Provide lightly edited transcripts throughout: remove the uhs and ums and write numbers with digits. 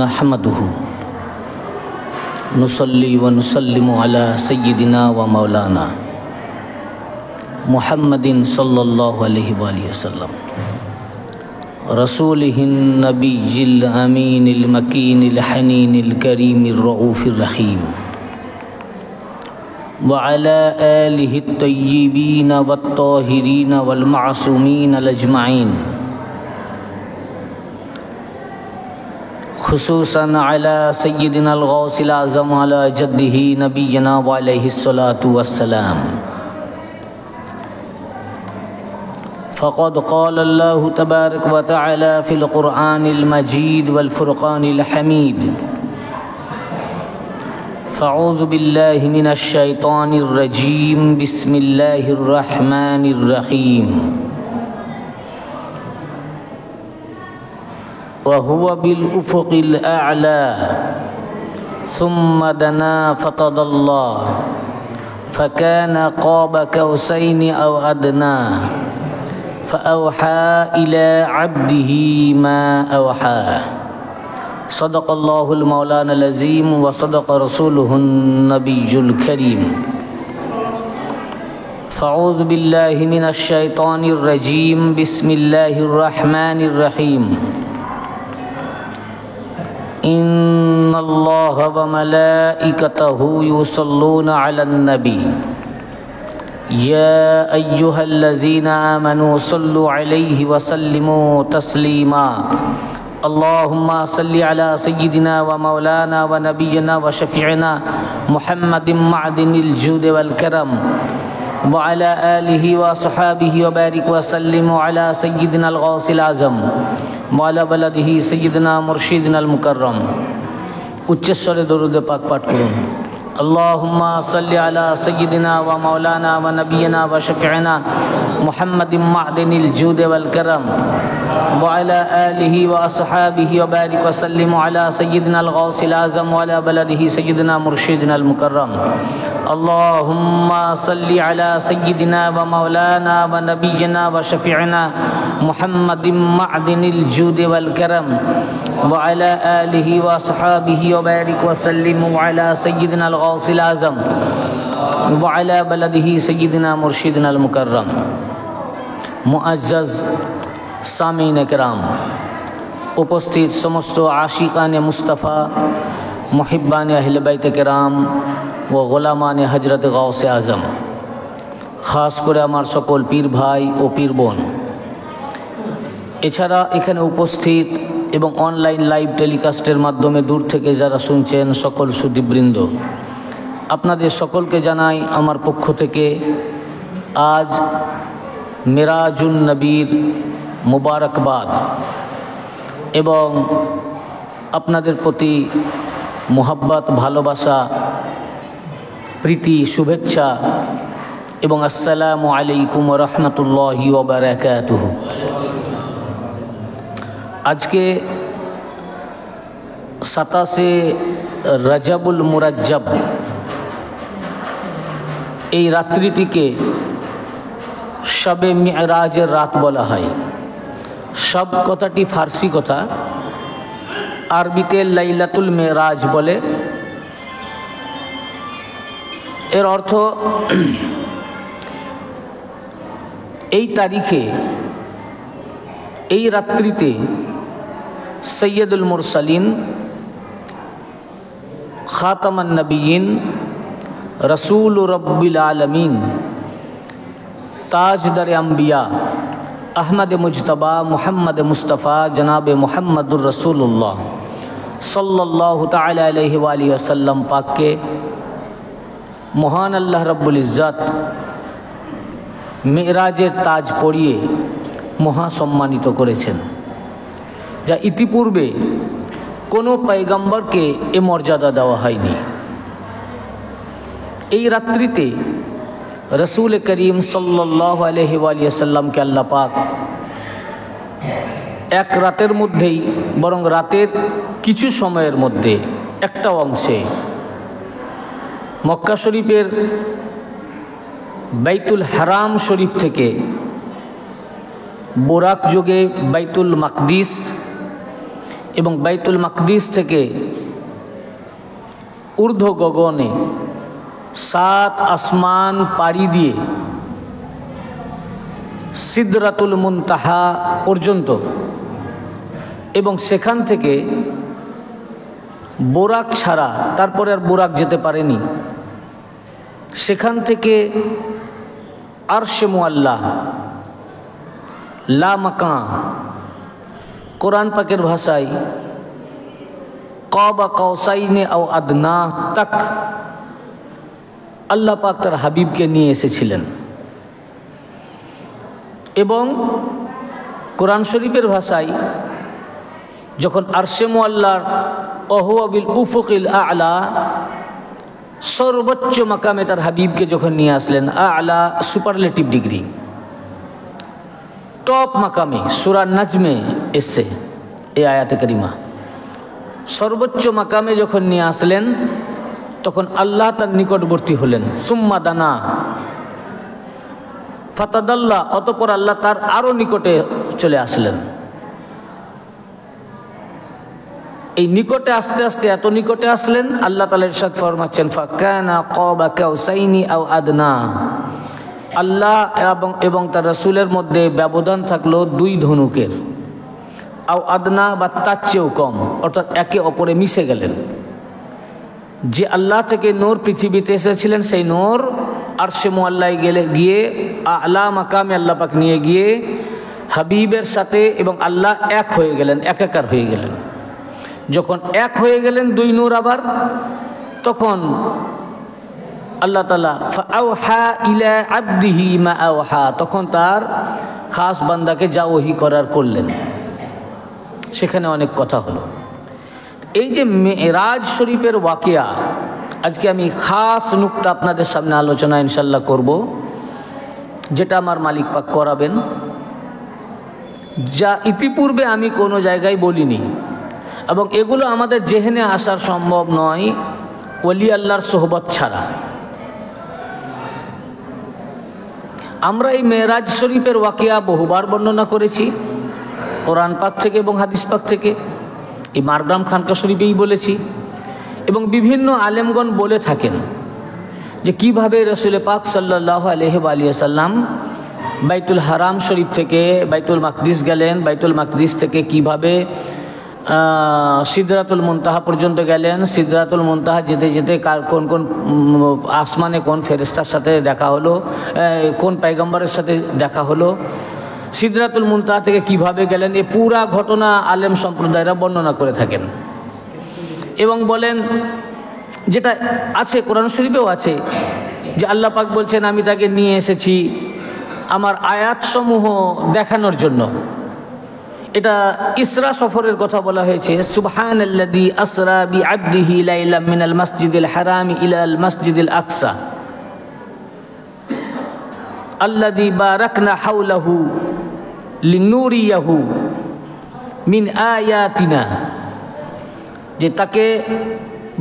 नहमदुहु नुसल्ली व नुसल्लिमु अला सय्यिदिना व मौलाना मुहम्मदिन सल्लल्लाहु अलैहि वसल्लम रसूलिहिन नबिय्यिल अमीनिल मकीनिल हनीनिल करीमिर रऊफिर रहीम व अला आलिहि तय्यिबीन वत ताहिरीन वल मासूमीन अजमईन खुसूसन अला सय्यिदिना अल-गौसिल आज़म अला जद्दिही नबिय्यना व अलैहिस्सलातु वस्सलाम फ़क़द क़ाल अल्लाहु तबारक व तआला फ़िल क़ुरआनिल मजीद वल फ़ुरक़ानिल हमीद फ़अऊज़ु बिल्लाहि मिनश शैतानिर रजीम बिस्मिल्लाहिर रहमानिर रहीम वहुवा बिल उफ़ुक़िल अअला सुम्मा दना फ़तदल्ला फ़कान क़ाब कौसैनि औ अदना फ़अवहा इला अब्दिही मा अवहा सदक़ल्लाहुल मौलानाल अज़ीम व सदक़ रसूलुहुन नबियुल करीम फ़अऊज़ु बिल्लाहि मिनश शैतानिर रजीम बिस्मिल्लाहिर रहमानिर रहीम इन्नल्लाह व मलाइकतहु युसल्लूना अलन नबी या अय्युहल्लज़ीना आमनू सल्लु अलैहि व सल्लिमू तस्लीमा अल्लाहुम्मा सल्लि अला सय्यिदिना व मौलाना व नबिय्यिना व शफ़ीअना मुहम्मदिन मअदिनिल जूद वल करम व अला आलिहि व अस्हाबिहि व बारिक व सल्लिम अला सय्यिदिना अल-गौसिल आज़म व अला बलदिही सय्यिदिना मुर्शिदिना अल-मुकर्रम। उच्चस्वरे दरूद पाक पाठ करुन। अल्लाहुम्मा सल्लि अला सय्यिदिना व मौलाना व नबिय्यिना व शफ़ीअना मुहम्मदिन मअदिनिल जूद वल करम व अला आलिहि व अस्हाबिहि व बारिक व सल्लिम अला सय्यिदिना अल-गौसिल आज़म व अला बलदिही सय्यिदिना मुर्शिदिना अल-मुकर्रम। अल्लाहुम्मा सल्लि अला सय्यिदिना व मौलाना व नबिय्यिना व शफ़ीअना मुहम्मदिन मअदिनिल जूद वल करम व अला आलिहि व अस्हाबिहि व बारिक व सल्लिम अला सय्यिदिना अल-गौसिल आज़म व अला बलदिही सय्यिदिना मुर्शिदिना अल-मुकर्रम। मुअज़्ज़ज़ सामीन किराम, उपस्थित समस्त आशिकान मुस्तफ़ा, मुहिब्बान अहले बैत किराम व गोलामान हजरत गौसे आज़म, खास करे आमार सकल पीर भाई ओ पीर बोन, एछाड़ा एखाने उपस्थित एवं ऑनलाइन लाइव टेलिकास्टेर माध्यमे दूर थेके जारा सुनছেন सकल सुदीबृंद, आपनादेर सकलके जानाई आमार पक्ष थेके आज मिराजुन नबीर मुबारकबाद एवं आपनादेर प्रति मोहब्बत भालोबासा प्रीति शुभेच्छा एवं अस्सलामु आलैकुम व रहमतुल्लाहि व बाराकातुहु। आज के 27 रजबुल मुरज्जब এই রাত্রিটিকে शबे मिअराजेर रात बला है। शब कथाटी फार्सी कथा, आरबीते लाइलातुल मेराज बोले। एर अर्थ এই তারিখে এই রাত্রিতে সৈয়দুল মুরসালিন, খাতামান নবিয়িন, रसूल रब्बिल आलमीन, ताजदार अम्बिया अहमद मुज्तबा मुहम्मद मुस्तफ़ा जनाब मुहम्मदुर रसूलुल्लाह सल्लल्लाहु ताला अलैहि वसल्लम पाक के महान अल्लाह रब्बुल इज़्ज़त मेराजेर ताज पड़िए महासम्मानित करेছেন, जा इतिपूर्वे कोनो पैगम्बर के ए मर्यादा देওয়া হয়নি। এই রাত্রিতে रसूल करीम सल्लल्लाहु अलैहि वसल्लम के अल्लाह पाक এক রাতের মধ্যেই, বরং রাতের কিছু সময়ের মধ্যে একটা অংশে মক্কা শরীফের বাইতুল হারাম শরীফ থেকে বোরাক যোগে বাইতুল মাকদিস এবং বাইতুল মাকদিস থেকে ঊর্ধ্ব গগনে 7 আসমান পাড়ি দিয়ে সিদরাতুল মুনতাহা পর্যন্ত এবং সেখান থেকে বোরাক ছাড়া তারপরে আর বোরাক যেতে পারেনি, সেখান থেকে আরশে মুআল্লা লা মাকান, কোরআন পাকের ভাষায় কাবা কাউসাইনে আও আদনা তাক আল্লাহ পাক তার হাবিবকে নিয়ে এসেছিলেন। এবং কোরআন শরীফের ভাষায় যখন আরশে মুআল্লার ওহুয়া বিল উফুকিল আ'লা, সর্বোচ্চ মাকামে তার হাবিবকে যখন নিয়ে আসলেন, আ'লা সুপারলেটিভ ডিগ্রি, টপ মাকামে, সূরা নাজমে এসছে এই আয়াতে কারিমা, সর্বোচ্চ মাকামে যখন নিয়ে আসলেন তখন আল্লাহ তার নিকটবর্তী হলেন। সুম্মা দানা ফাতাদাল্লা, অতঃপর আল্লাহ তার আরো নিকটে চলে আসলেন। এই নিকটে আস্তে আস্তে এত নিকটে আসলেন, আল্লাহ তাআলা ইরশাদ ফরমাচ্ছেন ফাকানা কাবা কাউসাইনি আও আদনা, আল্লাহ এবং তার রাসূলের মধ্যে ব্যবধান থাকলো 2 ধনুকের, আও আদনা বা তার চেয়েও কম, অর্থাৎ একে অপরে মিশে গেলেন। যে আল্লাহ থেকে নূর পৃথিবীতে এসেছিলেন সেই নূর আরশে মুআল্লায় গিয়ে আ'লা মাকামে আল্লাহ পাক নিয়ে গিয়ে হাবিবের সাথে এবং আল্লাহ এক হয়ে গেলেন, একাকার হয়ে গেলেন। যখন এক হয়ে গেলেন 2 নূর আবার, তখন আল্লাহ তাআলা ফাআওহা ইলা আবদিহি মা আওহা, তখন তার খাস বান্দাকে যা ওহী করার করলেন। সেখানে অনেক কথা হলো। এই যে মেরাজ শরীফের ওয়াকিয়া, আজকে আমি খাস নুকতা আপনাদের সামনে আলোচনা ইনশাল্লাহ করব, যেটা আমার মালিক পাক করাবেন, যা ইতিপূর্বে আমি কোনো জায়গায় বলিনি, এবং এগুলো আমাদের জেহেনে আসার সম্ভব নয় ওলি আল্লাহর সোহবত ছাড়া। আমরা এই মেরাজ শরীফের ওয়াকিয়া বহুবার বর্ণনা করেছি, কোরআন পাক থেকে এবং হাদিস পাক থেকে, এই মারগ্রাম খানকা শরীফেই বলেছি, এবং বিভিন্ন আলেমগণ বলে থাকেন যে কিভাবে রাসূল পাক সাল্লাল্লাহু আলাইহি ওয়া সাল্লাম বাইতুল হারাম শরীফ থেকে বাইতুল মাকদিস গেলেন, বাইতুল মাকদিস থেকে কিভাবে সিদরাতুল মুনতাহা পর্যন্ত গেলেন, সিদরাতুল মুনতাহা যেতে যেতে কোন কোন আসমানে কোন ফেরেশতার সাথে দেখা হলো, কোন পয়গম্বরের সাথে দেখা হলো, সিদরাতুল মুনতাহা থেকে কিভাবে গেলেন, এই পুরা ঘটনা আলেম সম্প্রদায়রা বর্ণনা করে থাকেন। এবং বলেন, যেটা আছে কোরআন শরীফেও আছে, যে আল্লাহ পাক বলছেন আমি তাকে নিয়ে এসেছি আমার আয়াতসমূহ দেখানোর জন্য। এটা ইসরা সফরের কথা বলা হয়েছে, সুবহানাল্লাযী আসরা বিআবদিহি লাইলাম মিনাল মাসজিদিল হারামি ইলাল মাসজিদিল আকসা আল্লাযী বারাকনা হাওলাহু লিনুরিয়াহু মিন আয়াতিনা, যে তাকে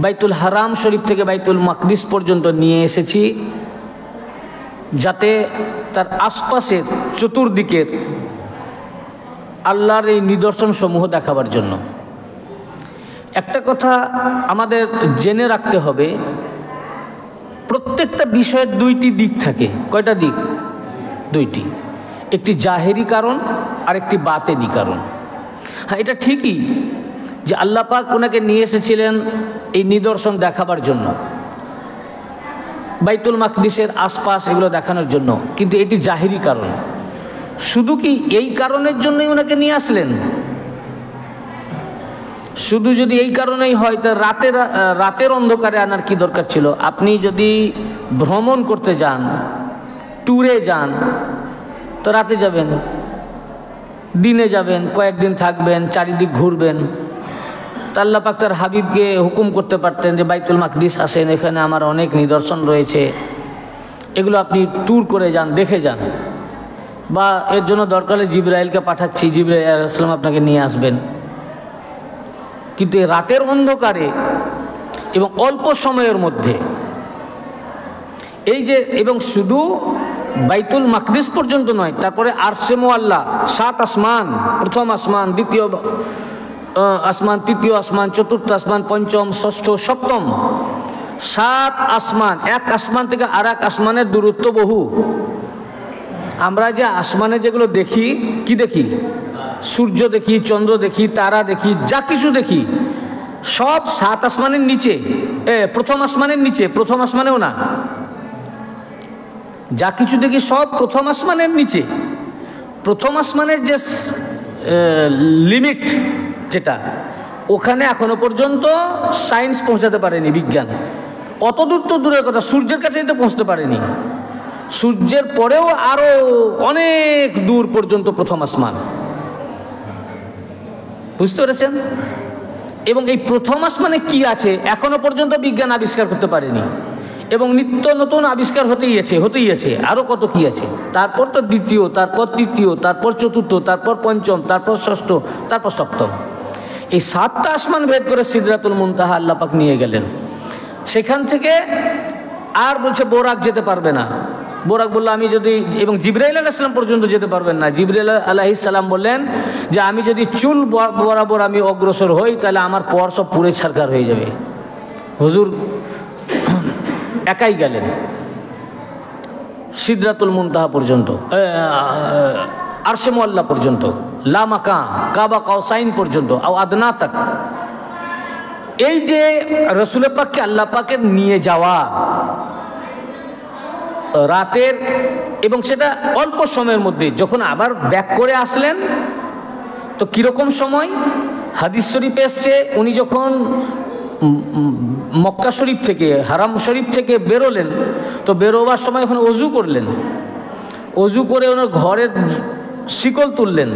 বাইতুল হারাম শরীফ থেকে বাইতুল মাকদিস পর্যন্ত নিয়ে এসেছি যাতে তার আশপাশের চতুর্দিকের আল্লাহর এই নিদর্শন সমূহ দেখাবার জন্য। একটা কথা আমাদের জেনে রাখতে হবে, প্রত্যেকটা বিষয়ের 2টি দিক থাকে। কয়টা দিক? 2টি। একটি জাহেরি কারণ আর একটি বাতেনি কারণ। হ্যাঁ, এটা ঠিকই যে আল্লাহ পাক ওনাকে নিয়ে এসেছিলেন এই নিদর্শন দেখাবার জন্য, বাইতুল মাকদিসের আশপাশ এগুলো দেখানোর জন্য, কিন্তু এটি জাহেরি কারণ। শুধু কি এই কারণের জন্যই ওনাকে নিয়ে আসলেন? শুধু যদি এই কারণেই হয় তা রাতের অন্ধকারে আনার কি দরকার ছিল? আপনি যদি ভ্রমণ করতে যান, ট্যুরে যান, তো রাতে যাবেন, দিনে যাবেন, কয়েকদিন থাকবেন, চারিদিক ঘুরবেন। তা আল্লাহ পাক তার হাবিবকে হুকুম করতে পারতেন যে বাইতুল মাকদিস আসেন, এখানে আমার অনেক নিদর্শন রয়েছে, এগুলো আপনি ট্যুর করে যান, দেখে যান। বা এর জন্য দরকার হলে জিবরাইলকে পাঠাচ্ছি, জিবরাইল আলাইহিস সালাম আপনাকে নিয়ে আসবেন। কিন্তু এই রাতের অন্ধকারে এবং অল্প সময়ের মধ্যে এই যে, এবং শুধু বাইতুল মাকদিস পর্যন্ত নয়, তারপরে আরশে মুআল্লা, 7 আসমান, প্রথম আসমান, দ্বিতীয় আসমান, তৃতীয় আসমান, চতুর্থ আসমান, পঞ্চম, ষষ্ঠ, সপ্তম, 7 আসমান। এক আসমান থেকে আর এক আসমানের দূরত্ব বহু। আমরা যে আসমানে যেগুলো দেখি, কি দেখি? সূর্য দেখি, চন্দ্র দেখি, তারা দেখি, যা কিছু দেখি সব 7 আসমানের নিচে, প্রথম আসমানের নিচে, প্রথম আসমানেও না। যা কিছু দেখি সব প্রথম আসমানের নিচে। প্রথম আসমানের যে লিমিট, যেটা ওখানে এখনো পর্যন্ত সায়েন্স পৌঁছাতে পারেনি, বিজ্ঞান। অত দূর তো দূরের কথা, সূর্যের কাছেই তো পৌঁছতে পারেনি। সূর্যের পরেও আরো অনেক দূর পর্যন্ত প্রথম আসমান, বুঝতে পেরেছেন? এবং এই প্রথম আসমানে কি আছে এখনো পর্যন্ত বিজ্ঞান আবিষ্কার করতে পারেনি, এবং নিত্য নতুন আবিষ্কার হতেই আছে, আরো কত কি আছে। তারপর তো দ্বিতীয়, তারপর তৃতীয়, তারপর চতুর্থ, তারপর পঞ্চম, তারপর ষষ্ঠ, তারপর সপ্তম। এই 7টা আসমান ভেদ করে সিদরাতুল মুনতাহা আল্লাহ পাক নিয়ে গেলেন। সেখান থেকে আর বলছে বোরাক যেতে পারবে না। বোরাক বলল আমি যদি, এবং জিবরাইল আলাইহিস সালাম পর্যন্ত যেতে পারবেন না। জিবরাইল আলাইহিস সালাম বললেন যে আমি যদি চুল বরাবর আমি অগ্রসর হই তাহলে আমার পর সব পুড়ে ছারখার হয়ে যাবে। হুজুর একাই গেলেন সিদরাতুল মুনতাহা পর্যন্ত, আরশে মুআল্লা পর্যন্ত, লা মাকা কাবা কাউসাইন পর্যন্ত, আও আদনা তাক। এই যে রাসূল পাককে আল্লাহ পাকের নিয়ে যাওয়া রাতের, এবং সেটা অল্প সময়ের মধ্যে, যখন আবার ব্যাক করে আসলেন তো কিরকম সময়? হাদিস শরীফে এসছে উনি যখন মক্কা শরীফ থেকে, হারাম শরীফ থেকে বেরোলেন, তো বেরোবার সময় ওখানে অজু করলেন। অজু করে ওনার ঘরের শিকল তুললেন,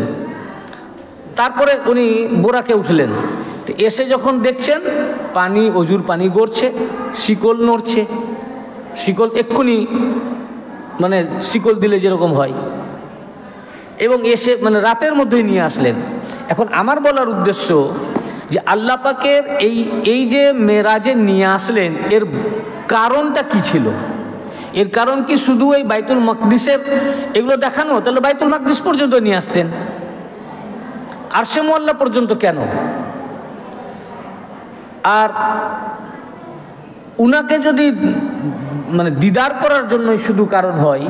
তারপরে উনি বোরাকে উঠলেন। তো এসে যখন দেখছেন পানি, অজুর পানি গড়ছে, শিকল নড়ছে, শিকল এক্ষুনি মানে শিকল দিলে যেরকম হয়, এবং এসে মানে রাতের মধ্যেই নিয়ে আসলেন। এখন আমার বলার উদ্দেশ্য যে আল্লাহ পাকের এই যে মেরাজে নিয়ে আসলেন, এর কারণটা কি ছিল? এর কারণ কি শুধু এই বাইতুল মাকদিসের এগুলো দেখানো? তাহলে বাইতুল মাকদিস পর্যন্ত নিয়ে আসতেন, আরশে মুআল্লা পর্যন্ত কেন? আর উনাকে যদি মানে দিদার করার জন্যই শুধু কারণ হয়,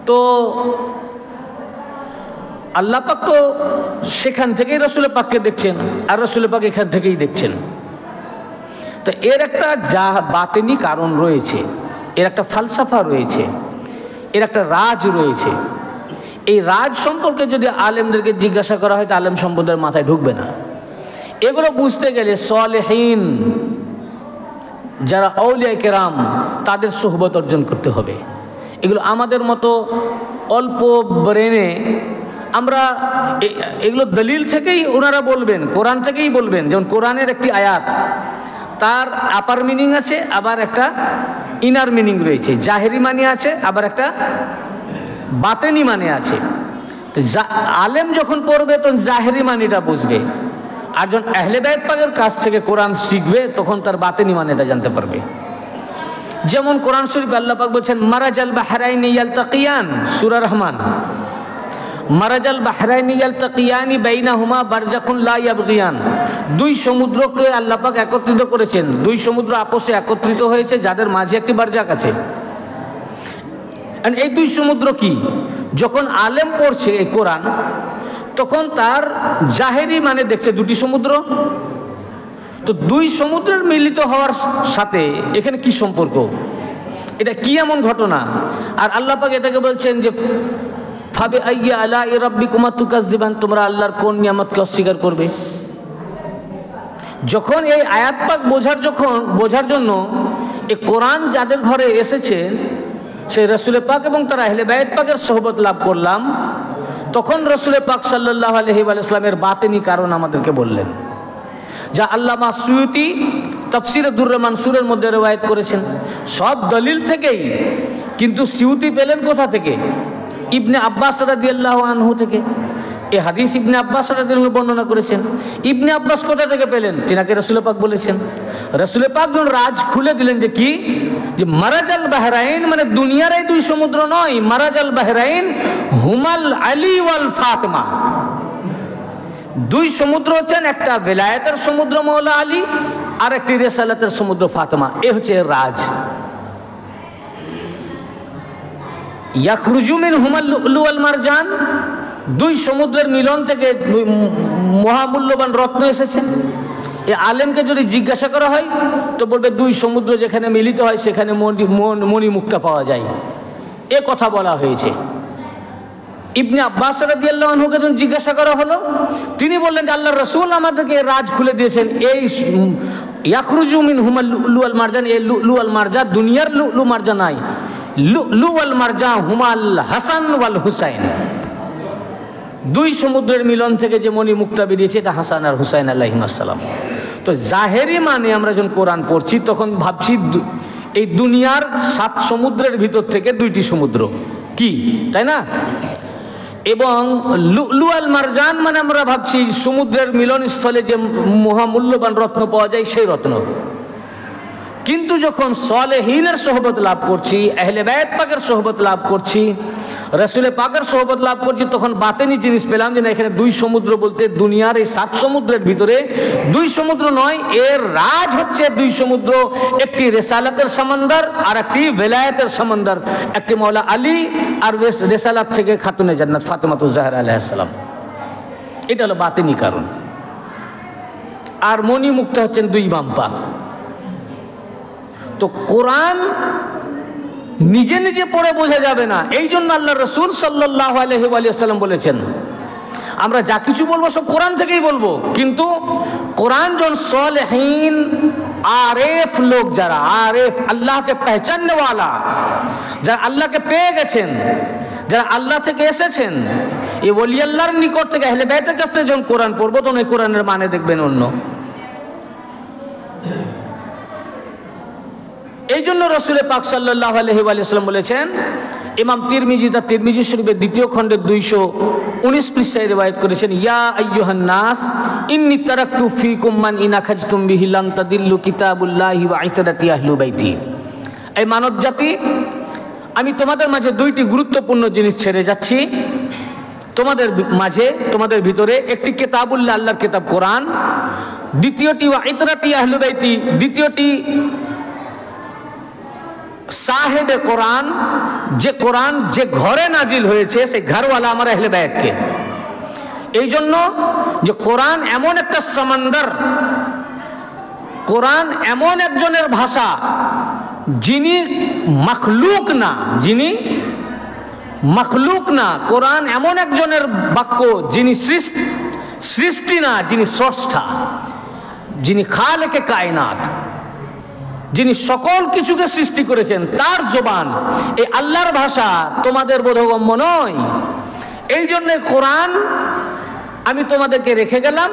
তো আল্লাহ পাক তো সেখান থেকেই রাসূল পাককে দেখছেন, আর রাসূল পাক এখান থেকেই দেখছেন। তো এর একটা যা বাতেনি কারণ রয়েছে, এর একটা ফালসাফা রয়েছে, এর একটা রাজ রয়েছে। এই রাজ সম্পর্কে যদি আলেমদেরকে জিজ্ঞাসা করা হয়, তো আলেম সম্প্রদায়ের মাথায় ঢুকবে না। এগুলো বুঝতে গেলে সালেহীন যারা আউলিয়া কেরাম, তাদের সোহবত অর্জন করতে হবে। এগুলো আমাদের মতো অল্প ব্রেনে আমরা এগুলো দলিল থেকেই ওনারা বলবেন, কোরআন থেকেই বলবেন। যেমন কোরআনের একটি আয়াত, তার আপার মিনিং আছে, আবার একটা ইনার মিনিং রয়েছে, জাহেরি মানে আছে, আবার একটা বাতেনি মানে আছে। তো আলেম যখন পড়বে তখন জাহেরি মানিটা বুঝবে, আর যখন আহলে বায়ত পাকের কাছ থেকে কোরআন শিখবে তখন তার বাতেনি মানেটা জানতে পারবে। যেমন কোরআন শরীফ আল্লাহ পাক বলছেন মারাজাল বাহরাইনি ইয়ালতাকিয়ান, সূরা রহমান, মারাজাল বাহরাইনি ইয়ালতাকিয়ানি বাইনাহুমা বারজাখুন লা ইয়াবগিয়ান। দুই সমুদ্রকে আল্লাহ পাক একত্রিত করেছেন, দুই সমুদ্র আপোষে একত্রিত হয়েছে, যাদের মাঝে একটি বারজাক আছে। এই দুই সমুদ্র কি? যখন আলেম পড়ছে এই কোরআন, তখন তার জাহেরি মানে দেখছে দুটি সমুদ্র। তো দুই সমুদ্রের মিলিত হওয়ার সাথে এখানে কি সম্পর্ক? এটা কি এমন ঘটনা? আর আল্লাহ পাক এটাকে বলছেন যে ফাবি আইয়া আলাই রাব্বিকুমা তুকাজ্জিবান, তোমরা আল্লাহর কোন নিয়ামতকে অস্বীকার করবে? যখন এই আয়াত পাক বোঝার জন্য এই কোরআন যাদের ঘরে এসেছেন, সেই রাসূল পাক এবং তার আহলে বায়ত পাকের সোহবত লাভ করলাম, তখন রাসূল পাক সাল্লাল্লাহু আলাইহি ওয়াসাল্লামের বাতেনি কারণ আমাদেরকে বললেন, যা আল্লামা সুয়ুতি তাফসিরে দুররে মানসুরের মধ্যে রওয়ায়াত করেছেন। সব দলিল থেকেই, কিন্তু সুয়ুতি পেলেন কোথা থেকে? ইবনে আব্বাস রাদিয়াল্লাহু আনহু থেকে। এই হাদিস ইবনে আব্বাস রাদিয়াল্লাহু আনহু বর্ণনা করেছেন। ইবনে আব্বাস কোথা থেকে পেলেন? তিনাকে রাসূল পাক বলেছেন। রাসূল পাক যখন রাজ খুলে দিলেন যে কি, যে মারাজাল বাহরাইন মানে দুনিয়ার এই দুই সমুদ্র নয়, মারাজাল বাহরাইন হুমাল আলী ওয়াল ফাতেমা। দুই সমুদ্র হচ্ছেন, একটা বেলায়েতের সমুদ্র মওলা আলী, আর একটি রিসালাতের সমুদ্র ফাতেমা। এ হচ্ছে রাজ। ইয়াখরুজু মিন হুমাল লুলু ওয়াল মারজান, দুই সমুদ্রের মিলন থেকে মহামূল্যবান রত্ন এসেছে। এই আলেমকে যদি জিজ্ঞাসা করা হয় তো বলবে দুই সমুদ্র যেখানে মিলিত হয় সেখানে মণিমুক্তা পাওয়া যায়। এ কথা বলা হয়েছে। ইবনে আব্বাস রাদিয়াল্লাহু আনহুকে যখন জিজ্ঞাসা করা হলো, তিনি বললেন যে আল্লাহর রাসূল আমাদেরকে রাজ খুলে দিয়েছেন। এই ইয়াখরুজু মিন হুমাল লুলু ওয়াল মারজান, এই লুলু ওয়াল মারজান দুনিয়ার লুলু মারজান নাই, লুলু ওয়াল মারজান হুমাল হাসান ওয়াল হুসাইন। দুই সমুদ্রের মিলন থেকে যে মণিমুক্তা বেরিয়েছে এটা হাসান আর হুসাইন আলাইহিস সালাম। তো জাহেরি মানে আমরা যখন কোরআন পড়ছি তখন ভাবছি এই দুনিয়ার 7 সমুদ্রের ভিতর থেকে 2টি সমুদ্র কি, তাই না? এবং লুলু ওয়াল মারজান মানে আমরা ভাবছি সমুদ্রের মিলনস্থলে যে মহামূল্যবান রত্ন পাওয়া যায় সেই রত্ন। কিন্তু যখন সালেহীনের সোহবত লাভ করছি, আহলে বাইত পাকের সোহবত লাভ করছি, রাসূল পাকের সোহবত লাভ করছি, তখন বাতেনি জিনিস পেলাম যে না, এখানে 2 সমুদ্র বলতে দুনিয়ার এই 7 সমুদ্রের ভিতরে 2 সমুদ্র নয়, এর রাজ হচ্ছে 2 সমুদ্র। একটি রিসালাতের সমুদ্র আর একটি বেলায়েতের সমুদ্র। একটি মওলা আলী আর রিসালাত থেকে খাতুনে জান্নাত ফাতেমাতুজ জাহরা আলাইহিস সালাম। এটা হলো বাতেনি কারণ। আর মণিমুক্তা হচ্ছেন 2 ইমাম পাক। তো কোরআন নিজে নিজে পড়ে বোঝা যাবে না, এই জন্য আল্লাহ রাসূল সাল্লাল্লাহু আলাইহি ওয়া সাল্লাম বলেছেন আমরা যা কিছু বলবো সব কোরআন থেকেই বলবো। কিন্তু কোরআন যখন সালেহীন আরেফ লোক, যারা আরেফ আল্লাহকে পহচাননে ওয়ালা, যারা আল্লাহকে পেয়ে গেছেন, যারা আল্লাহ থেকে এসেছেন, এই ওলি আল্লাহর নিকট থেকে আহলে বাইতের কাছ থেকে যখন কোরআন পড়বো তখন এই কোরআনের মানে দেখবেন অন্য। এই জন্য রাসূল পাক সাল্লাল্লাহু আলাইহি ওয়া সাল্লাম বলেছেন, ইমাম তিরমিজি তার তিরমিজি শরীফের 2য় খণ্ডের 219 পৃষ্ঠায় রিওয়ায়াত করেছেন, ইয়া আইয়ুহান নাস ইন্নী তারাকতু ফীকুম মান ইন আখাজতুম বিহি লান তাদিল্লু কিতাবুল্লাহি ওয়া ইতরাতি আহলি বাইতি। এই মানব জাতি, আমি তোমাদের মাঝে 2টি গুরুত্বপূর্ণ জিনিস ছেড়ে যাচ্ছি তোমাদের মাঝে, তোমাদের ভিতরে। একটি কিতাবুল্লাহ, আল্লাহর কিতাব কোরআন, দ্বিতীয়টি ওয়া ইতরাতি আহলি বাইতি, দ্বিতীয়টি সাহেবে কোরআন, যে কোরআন যে ঘরে নাজিল হয়েছে সেই ঘরওয়ালা আমার আহলে বাইতকে। এই জন্য যে কোরআন এমন একটা সমুদ্র, কোরআন এমন একজনের ভাষা যিনি মখলুক না, যিনি মখলুক না। কোরআন এমন একজনের বাক্য যিনি সৃষ্টি না, যিনি স্রষ্টা, যিনি খালেকে কায়নাত, যিনি সকল কিছুকে সৃষ্টি করেছেন, তার জবান, এই আল্লাহর ভাষা তোমাদের বোধগম্য নয়। এই জন্য কোরআন আমি তোমাদেরকে রেখে গেলাম,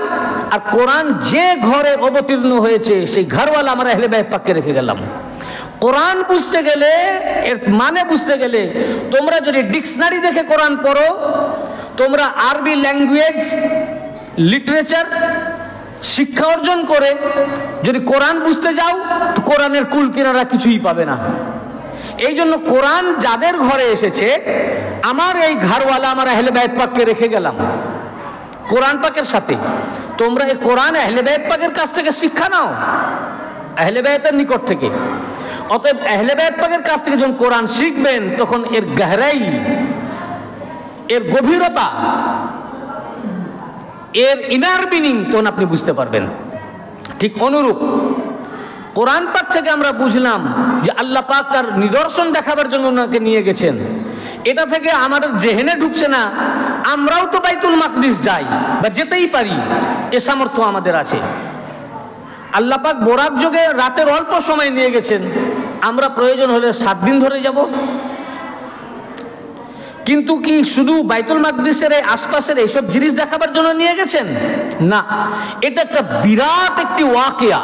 আর কোরআন যে ঘরে অবতীর্ণ হয়েছে সেই ঘরওয়ালা আমার আহলে বাইত পাককে রেখে গেলাম। কোরআন বুঝতে গেলে, এর মানে বুঝতে গেলে, তোমরা যদি ডিকশনারি দেখে কোরআন পড়ো, তোমরা আরবি ল্যাঙ্গুয়েজ লিটারেচার শিক্ষা অর্জন করে যদি কোরআন বুঝতে যাও তো কোরআনের কুল কিনারা কিছুই পাবে না। এই জন্য কোরআন যাদের ঘরে এসেছে, আমার এই ঘরওয়ালা আমার আহলে বাইত পাককে রেখে গেলাম কোরআন পাকের সাথে। তোমরা এই কোরআন আহলে বাইত পাকের কাছ থেকে শিক্ষা নাও, আহলে বাইতের নিকট থেকে। অতএব আহলে বাইত পাকের কাছ থেকে যখন কোরআন শিখবেন তখন এর গহরাই, এর গভীরতা, এর ইনার মিনিং তখন আপনি বুঝতে পারবেন। ঠিক অনুরূপ কোরআন পাক থেকে আমরা বুঝলাম যে আল্লাহ পাক তার নিদর্শন দেখাবার জন্য ওনাকে নিয়ে গেছেন। এটা থেকে আমাদের জেহেনে ঢুকছে না আমরাও তো বাইতুল মাকদিস যাই বা যেতেই পারি, এ সামর্থ্য আমাদের আছে। আল্লাহ পাক বোরাক যুগে রাতের অল্প সময় নিয়ে গেছেন, আমরা প্রয়োজন হলে 7 দিন ধরে যাব। কিন্তু কি শুধু বাইতুল মাকদিসের এই আশপাশের এইসব জিনিস দেখাবার জন্য নিয়ে গেছেন? না, এটা একটা বিরাট একটি ওয়াকিয়া।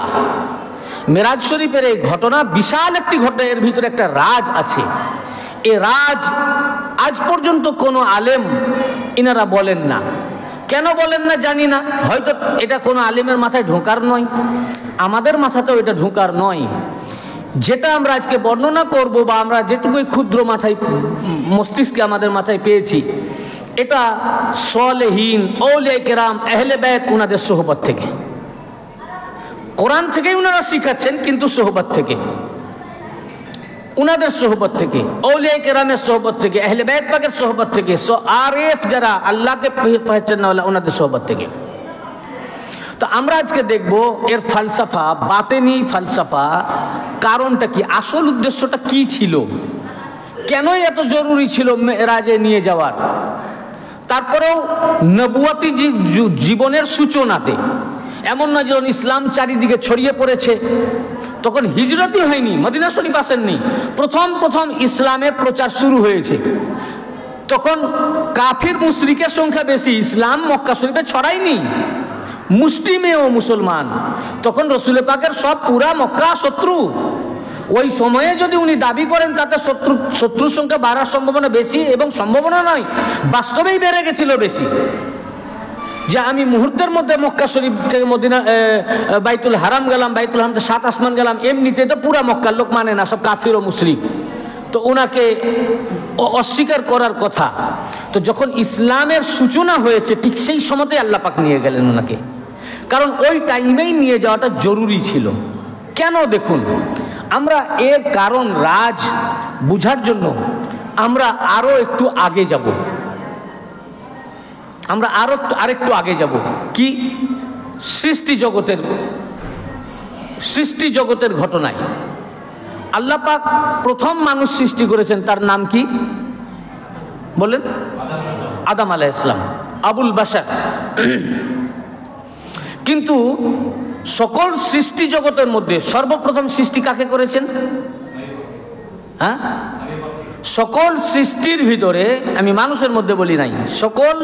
মেরাজ শরীফের এই ঘটনা বিশাল একটি ঘটনা, এর ভিতরে একটা রাজ আছে। এ রাজ আজ পর্যন্ত কোনো আলেম ইনারা বলেন না। কেন বলেন না জানি না, হয়তো এটা কোনো আলেমের মাথায় ঢোকার নয়, আমাদের মাথাতেও এটা ঢোকার নয়। যেটা আমরা আজকে বর্ণনা করব বা আমরা যেটুকুই ক্ষুদ্র মাথায় মস্তিষ্কে আমাদের মাথায় পেয়েছি, এটা সালেহীন আউলিয়া কেরাম আহলে বাইত উনাদের সোহবত থেকে, কোরআন থেকেই উনারা শিখাচ্ছেন, কিন্তু সোহবত থেকে, উনাদের সোহবত থেকে, আউলিয়া কেরামের সোহবত থেকে, আহলে বাইত পাকের সোহবত থেকে, আরিফ যারা আল্লাহকে পহচাননা ওয়ালা উনাদের সোহবত থেকে। তো আমরা আজকে দেখব এর ফালসাফা, বাতেনি ফালসাফা, কারণটা কি, আসল উদ্দেশ্যটা কি ছিল, কেনই এত জরুরি ছিল মেরাজে নিয়ে যাওয়ার। তারপরেও নবুয়তি জীবনের সূচনাতে, এমন না যখন ইসলাম চারিদিকে ছড়িয়ে পড়েছে তখন হিজরতই হয়নি, মদিনা শরীফ আসেননি, প্রথম ইসলামের প্রচার শুরু হয়েছে, তখন কাফির মুশরিকের সংখ্যা বেশি, ইসলাম মক্কা শরীফে ছড়ায়নি, মুসলিমেও মুসলমান, তখন রসুল পাকের সব পুরা মক্কা শত্রু। ওই সময়ে যদি উনি দাবি করেন তাতে শত্রুর সংখ্যা বাড়ার সম্ভাবনা বেশি, এবং সম্ভাবনা নয়, বাস্তবেই বেড়ে গেছিল বেশি, যে আমি মুহূর্তের মধ্যে মক্কা শরীফ থেকে মদিনা বাইতুল হারাম গেলাম, বাইতুল হারাম থেকে 7 আসমান গেলাম, এমনিতে তো পুরা মক্কার লোক মানে না, সব কাফির ও মুশরিক, তো ওনাকে অস্বীকার করার কথা। তো যখন ইসলামের সূচনা হয়েছে ঠিক সেই সময়তে আল্লাহ পাক নিয়ে গেলেন ওনাকে, কারণ ওই টাইমেই নিয়ে যাওয়াটা জরুরি ছিল। কেন দেখুন, আমরা এর কারণ রাজ বুঝার জন্য আমরা আরো একটু আগে যাব, আমরা আরেকটু আগে যাব। কি, সৃষ্টি জগতের ঘটনায় আল্লাহ পাক প্রথম মানুষ সৃষ্টি করেছেন, তার নাম কি বলেন? আদম আলাইহিস সালাম, আবুল বাশার। কিন্তু সকল সৃষ্টি জগতের মধ্যে সর্বপ্রথম সৃষ্টি কাকে করেছেন? হ্যাঁ, সকল সৃষ্টির ভিতরে, আমি মানুষের মধ্যে বলি নাই, সকল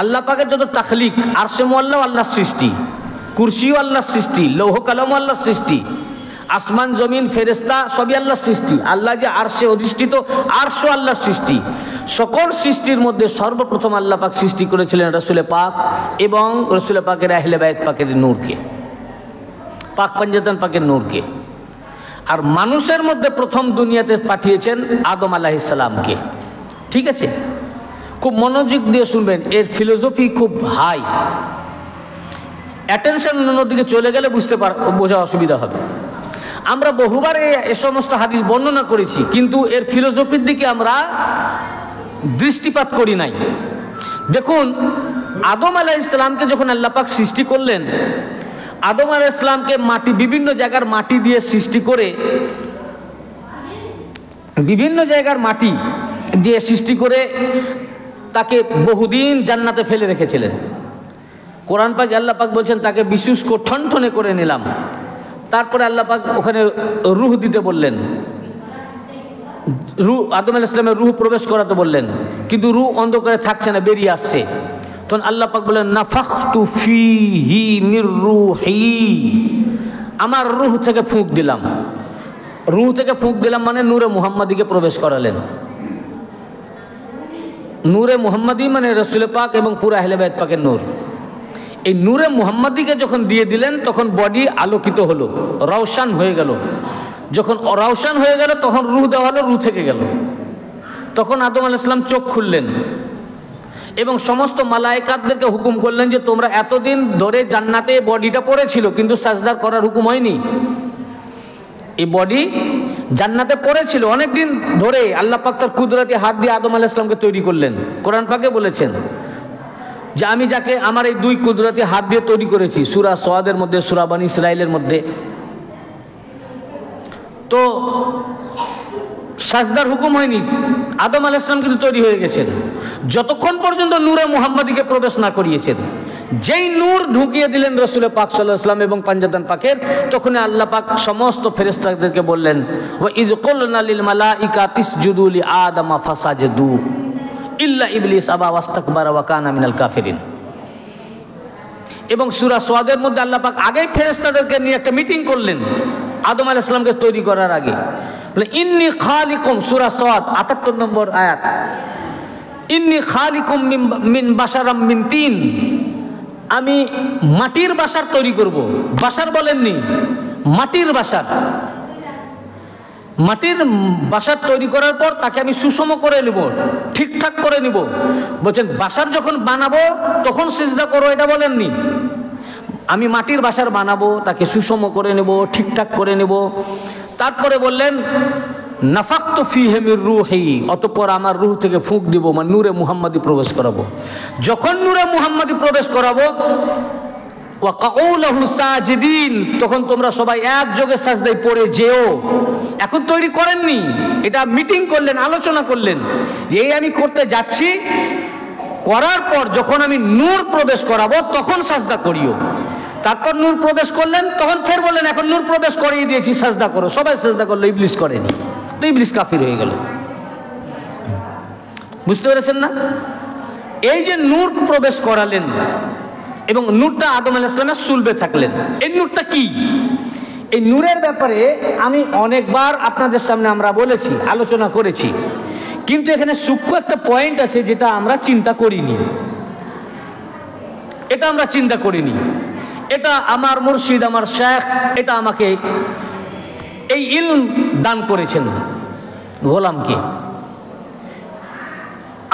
আল্লাহ পাকের যত তাখলিক, আরশে মুআল্লা আল্লাহর সৃষ্টি, কুরসিও আল্লাহর সৃষ্টি, লৌহ কলম আল্লাহর সৃষ্টি, আসমান জমিন ফেরেশতা সবই আল্লাহর সৃষ্টি, আল্লাহ যে আরশে অধিষ্ঠিত আরশও আল্লাহর সৃষ্টি। সকল সৃষ্টির মধ্যে সর্বপ্রথম আল্লাহ পাক সৃষ্টি করেছিলেন রাসূল পাক এবং রাসূল পাকের আহলে বাইত পাকের নূরকে, পাক পাঞ্জাতন পাকের নূরকে। আর মানুষের মধ্যে প্রথম দুনিয়াতে পাঠিয়েছেন আদম আলাইহিস সালামকে। ঠিক আছে, খুব মনোযোগ দিয়ে শুনবেন, এর ফিলোসফি খুব হাই, অ্যাটেনশন অন্যদিকে চলে গেলে বোঝা অসুবিধা হবে। আমরা বহুবার এ সমস্ত হাদিস বর্ণনা করেছি, কিন্তু এর ফিলোসফির দিকে আমরা দৃষ্টিপাত করি নাই। দেখুন, আদম আলাইহিস সালামকে যখন আল্লাহ পাক সৃষ্টি করলেন, আদম আলাইহিস সালামকে বিভিন্ন জায়গার মাটি দিয়ে সৃষ্টি করে, তাকে বহুদিন জান্নাতে ফেলে রেখেছিলেন। কোরআন পাক আল্লাহ পাক বলছেন তাকে বিশুষ্ক ঠনঠনে করে নিলাম। তারপরে আল্লাহ পাক ওখানে রূহ দিতে বললেন, আদম আলাইহিস সালামের রূহ প্রবেশ করাতে বললেন, কিন্তু রূহ অন্ধকারে থাকছে না, বেরিয়ে আসছে। তখন আল্লাহ পাক বললেন নাফাখতু ফীহি মির রূহি, আমার রূহ থেকে ফুঁক দিলাম। রূহ থেকে ফুঁক দিলাম মানে নূরে মুহাম্মাদিকে প্রবেশ করালেন। নূরে মুহাম্মাদি মানে রাসূল পাক এবং পুরা আহলে বাইত পাকের নূর। এই নূরে মুহাম্মাদিকে যখন দিয়ে দিলেন তখন বডি আলোকিত হলো, রওশান হয়ে গেল। যখন রওশান হয়ে গেল তখন রূহ দেওয়া হলো, রূহ থেকে গেল। তখন আদম আলাইহিস সালাম চোখ খুললেন এবং সমস্ত মালায়েকাতদেরকে হুকুম করলেন যে তোমরা এতদিন ধরে জান্নাতে বডিটা পড়েছিল, কিন্তু সাজদা করার হুকুম হয়নি। এই বডি জান্নাতে পড়েছিল অনেকদিন ধরে, আল্লাহ পাক তার কুদরতি হাত দিয়ে আদম আলাইহিস সালামকে তৈরি করলেন। কোরআন পাকে বলেছেন যে আমি যাকে আমার এই 2 কুদরতি হাত দিয়ে তৈরি করেছি, সূরা সাদের মধ্যে, সূরা বনী ইসরাইলের মধ্যে। তো সাজদার হুকুম হয়নি, আদম আলাইহিস সালাম কিন্তু তৈরি হয়ে গেছেন, যতক্ষণ পর্যন্ত নূরে মুহাম্মাদিকে প্রবেশ না করিয়েছেন। যেই নূর ঢুকিয়ে দিলেন রাসূল পাক সাল্লাল্লাহু আলাইহি ওয়াসাল্লাম এবং পাঞ্জাতন পাকের, তখন আল্লাহ পাক সমস্ত ফেরেশতাদেরকে বললেন ওয়া ইয কুলনা লিল মালাইকাতি ইসজুদু লি আদামা ফাসাজাদু ইল্লা ইবলিস আবা ওয়াস্তাকবারা ওয়া কানা মিনাল কাফিরিন। এবং সূরা সাদের মধ্যে আল্লাহ পাক আগেই ফেরেশতাদেরকে নিয়ে একটা মিটিং করলেন আদম আলাইহিস সালামকে তৈরি করার আগে। বলে ইন্নী খালিকুম, সূরা সাদ ৭৮ নম্বর আয়াত, ইন্নী খালিকুম মিন বাশারাম মিন তিন, আমি মাটির বাসার তৈরি করব। বাসার বলেননি, মাটির বাসার। মাটির বাসার তৈরি করার পর তাকে আমি সুষম করে নেব, ঠিকঠাক করে নিব। বলছেন বাসার যখন বানাবো তখন সিজদা করো, এটা বলেননি। আমি মাটির বাসার বানাবো, তাকে সুষম করে নেব, ঠিকঠাক করে নেব। তারপরে বললেন নাফাকতু ফীহি মির রূহি, অতঃপর আমার রূহ থেকে ফুঁক দিব, মানে নূরে মুহাম্মাদি প্রবেশ করাবো। যখন নূরে মুহাম্মাদি প্রবেশ করাবো, ওয়া কাউ লাহু সাজিদিন, তখন তোমরা সবাই একযোগে সাজদায় পড়ে যেও। এখন তৈরি করেননি, এটা মিটিং করলেন, আলোচনা করলেন যে এই আমি করতে যাচ্ছি, করার পর যখন আমি নূর প্রবেশ করাবো তখন সাজদা করিও। তারপর নূর প্রবেশ করলেন, তখন ফের বললেন এখন নূর প্রবেশ করিয়ে দিয়েছি, সাজদা করো। সবাই সাজদা করলো, ইবলিস করেনি। তো ইবলিস কাফির হয়ে গেল। বুঝতে পেরেছেন না? এই যে নূর প্রবেশ করালেন এবং নূরটা আদম আলাইহিস সালামের সুলবে থাকলেন, এই নূরটা কি? এই নূরের ব্যাপারে আমি অনেকবার আপনাদের সামনে আমরা বলেছি, আলোচনা করেছি, কিন্তু এখানে সূক্ষ্ম একটা পয়েন্ট আছে যেটা আমরা চিন্তা করিনি। এটা আমরা চিন্তা করিনি। এটা আমার মুর্শিদ, আমার শেখ, এটা আমাকে এই ইলম দান করেছেন গোলামকে।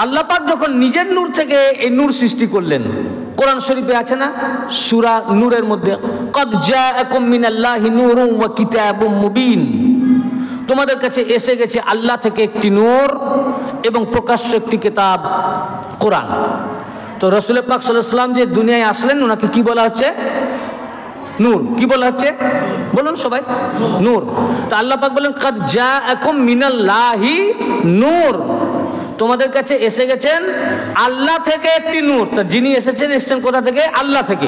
আল্লাহ পাক যখন নিজের নূর থেকে এই নূর সৃষ্টি করলেন, কোরআন শরীফে আছে না সূরা নূরের মধ্যে, কদ জাআকুম মিনাল্লাহি নূরুন ওয়া কিতাবুম মুবিন, তোমাদের কাছে এসে গেছে আল্লাহ থেকে একটি নূর এবং প্রকাশ্য একটি কিতাব কোরআন। তো রাসূল পাক সাল্লাল্লাহু আলাইহি ওয়াসাল্লাম যে দুনিয়ায় আসলেন, ওনাকে কি বলা হচ্ছে? নূর। কি বলা হচ্ছে বলুন সবাই? নূর। তো আল্লাহ পাক বলেন কদ জাআকুম মিনাল্লাহি নূর, তোমাদের কাছে এসে গেছেন আল্লাহ থেকে একটি নূর। তা যিনি এসেছেন কোথা থেকে? আল্লাহ থেকে।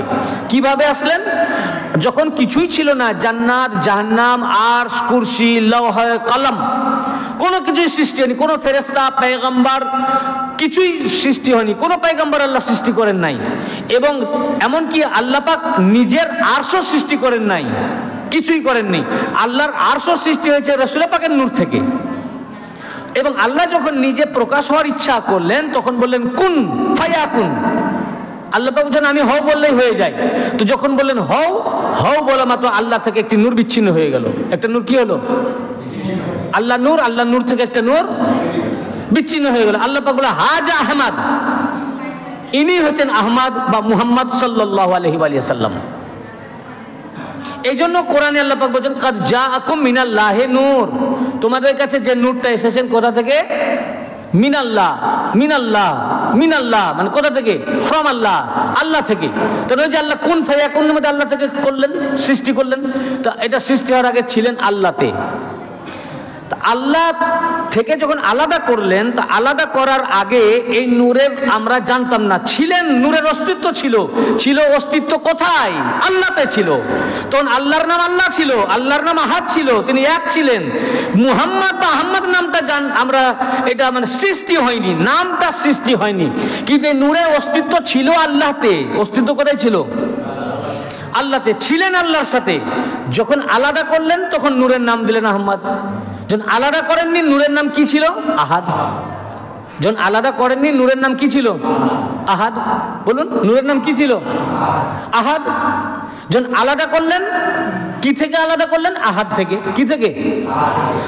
কিভাবে আসলেন? যখন কিছুই ছিল না, জান্নাত, জাহান্নাম, আরশ, কুরসি, লৌহ, কলম, কোনো কিছুই সৃষ্টি হয়নি। কোনো ফেরেশতা, পয়গম্বর কিছুই সৃষ্টি হয়নি। কোনো পয়গম্বর আল্লাহ সৃষ্টি করেন নাই, এবং এমনকি আল্লাহ পাক নিজের আরশও সৃষ্টি করেন নাই, কিছুই করেননি। আল্লাহর আরশও সৃষ্টি হয়েছে রাসূল পাকের নূর থেকে। এবং আল্লাহ যখন নিজে প্রকাশ হওয়ার ইচ্ছা করলেন তখন বললেন কুন ফায়াকুন। আল্লাহ পাক বলছেন আমি হও বললেই হয়ে যায়। তো যখন বললেন হও, হও বলা মাত্র আল্লাহ থেকে একটি নূর বিচ্ছিন্ন হয়ে গেল। একটা নূর কি হলো? আল্লাহ নূর। আল্লাহ নূর থেকে একটা নূর বিচ্ছিন্ন হয়ে গেল। আল্লাহ পাক বলে হাজা আহমদ, ইনি হচ্ছেন আহমদ বা মুহাম্মদ সাল্লাল্লাহু আলাইহি ওয়া সাল্লাম। এই জন্য কোরআনে আল্লাহ পাক বলেন কাদ জাআকুম মিনাল্লাহি নূর, তোমাদের কাছে যে নূরটা এসেছেন কোথা থেকে? মিনাল্লাহ। মিনাল্লাহ, মিনাল্লাহ মানে কোথা থেকে? ফ্রম আল্লাহ, আল্লাহ থেকে। তো ওই যে আল্লাহ কুন ফায়াকুনের মধ্যে আল্লাহ থেকে করলেন, সৃষ্টি করলেন। তো এটা সৃষ্টি হওয়ার আগে ছিলেন আল্লাহতে। আল্লাহ থেকে যখন আলাদা করলেন, তা আলাদা করার আগে এই নূরের আমরা জানতাম না, ছিলেন নূরের অস্তিত্ব ছিল। ছিল অস্তিত্ব কোথায়? আল্লাহতে ছিল। তখন আল্লাহর নাম আল্লাহ ছিল, আল্লাহর নাম আহাদ ছিল, তিনি এক ছিলেন। মুহাম্মদ বা আহমদ নামটা আমরা এটা মানে সৃষ্টি হয়নি, নামটা সৃষ্টি হয়নি, কিন্তু এই নূরের অস্তিত্ব ছিল আল্লাহতে। অস্তিত্ব কোথায় ছিল? আল্লাহতে ছিলেন, আল্লাহর সাথে। যখন আলাদা করলেন তখন নূরের নাম দিলেন আহমদ। যখন আলাদা করেননি নূরের নাম কি ছিল? আহাদ। যখন আলাদা করেননি নূরের নাম কি ছিল? আহাদ। বলুন নূরের নাম কি ছিল? আহাদ। যখন আলাদা করলেন, কি থেকে আলাদা করলেন? আহাদ থেকে। কি থেকে?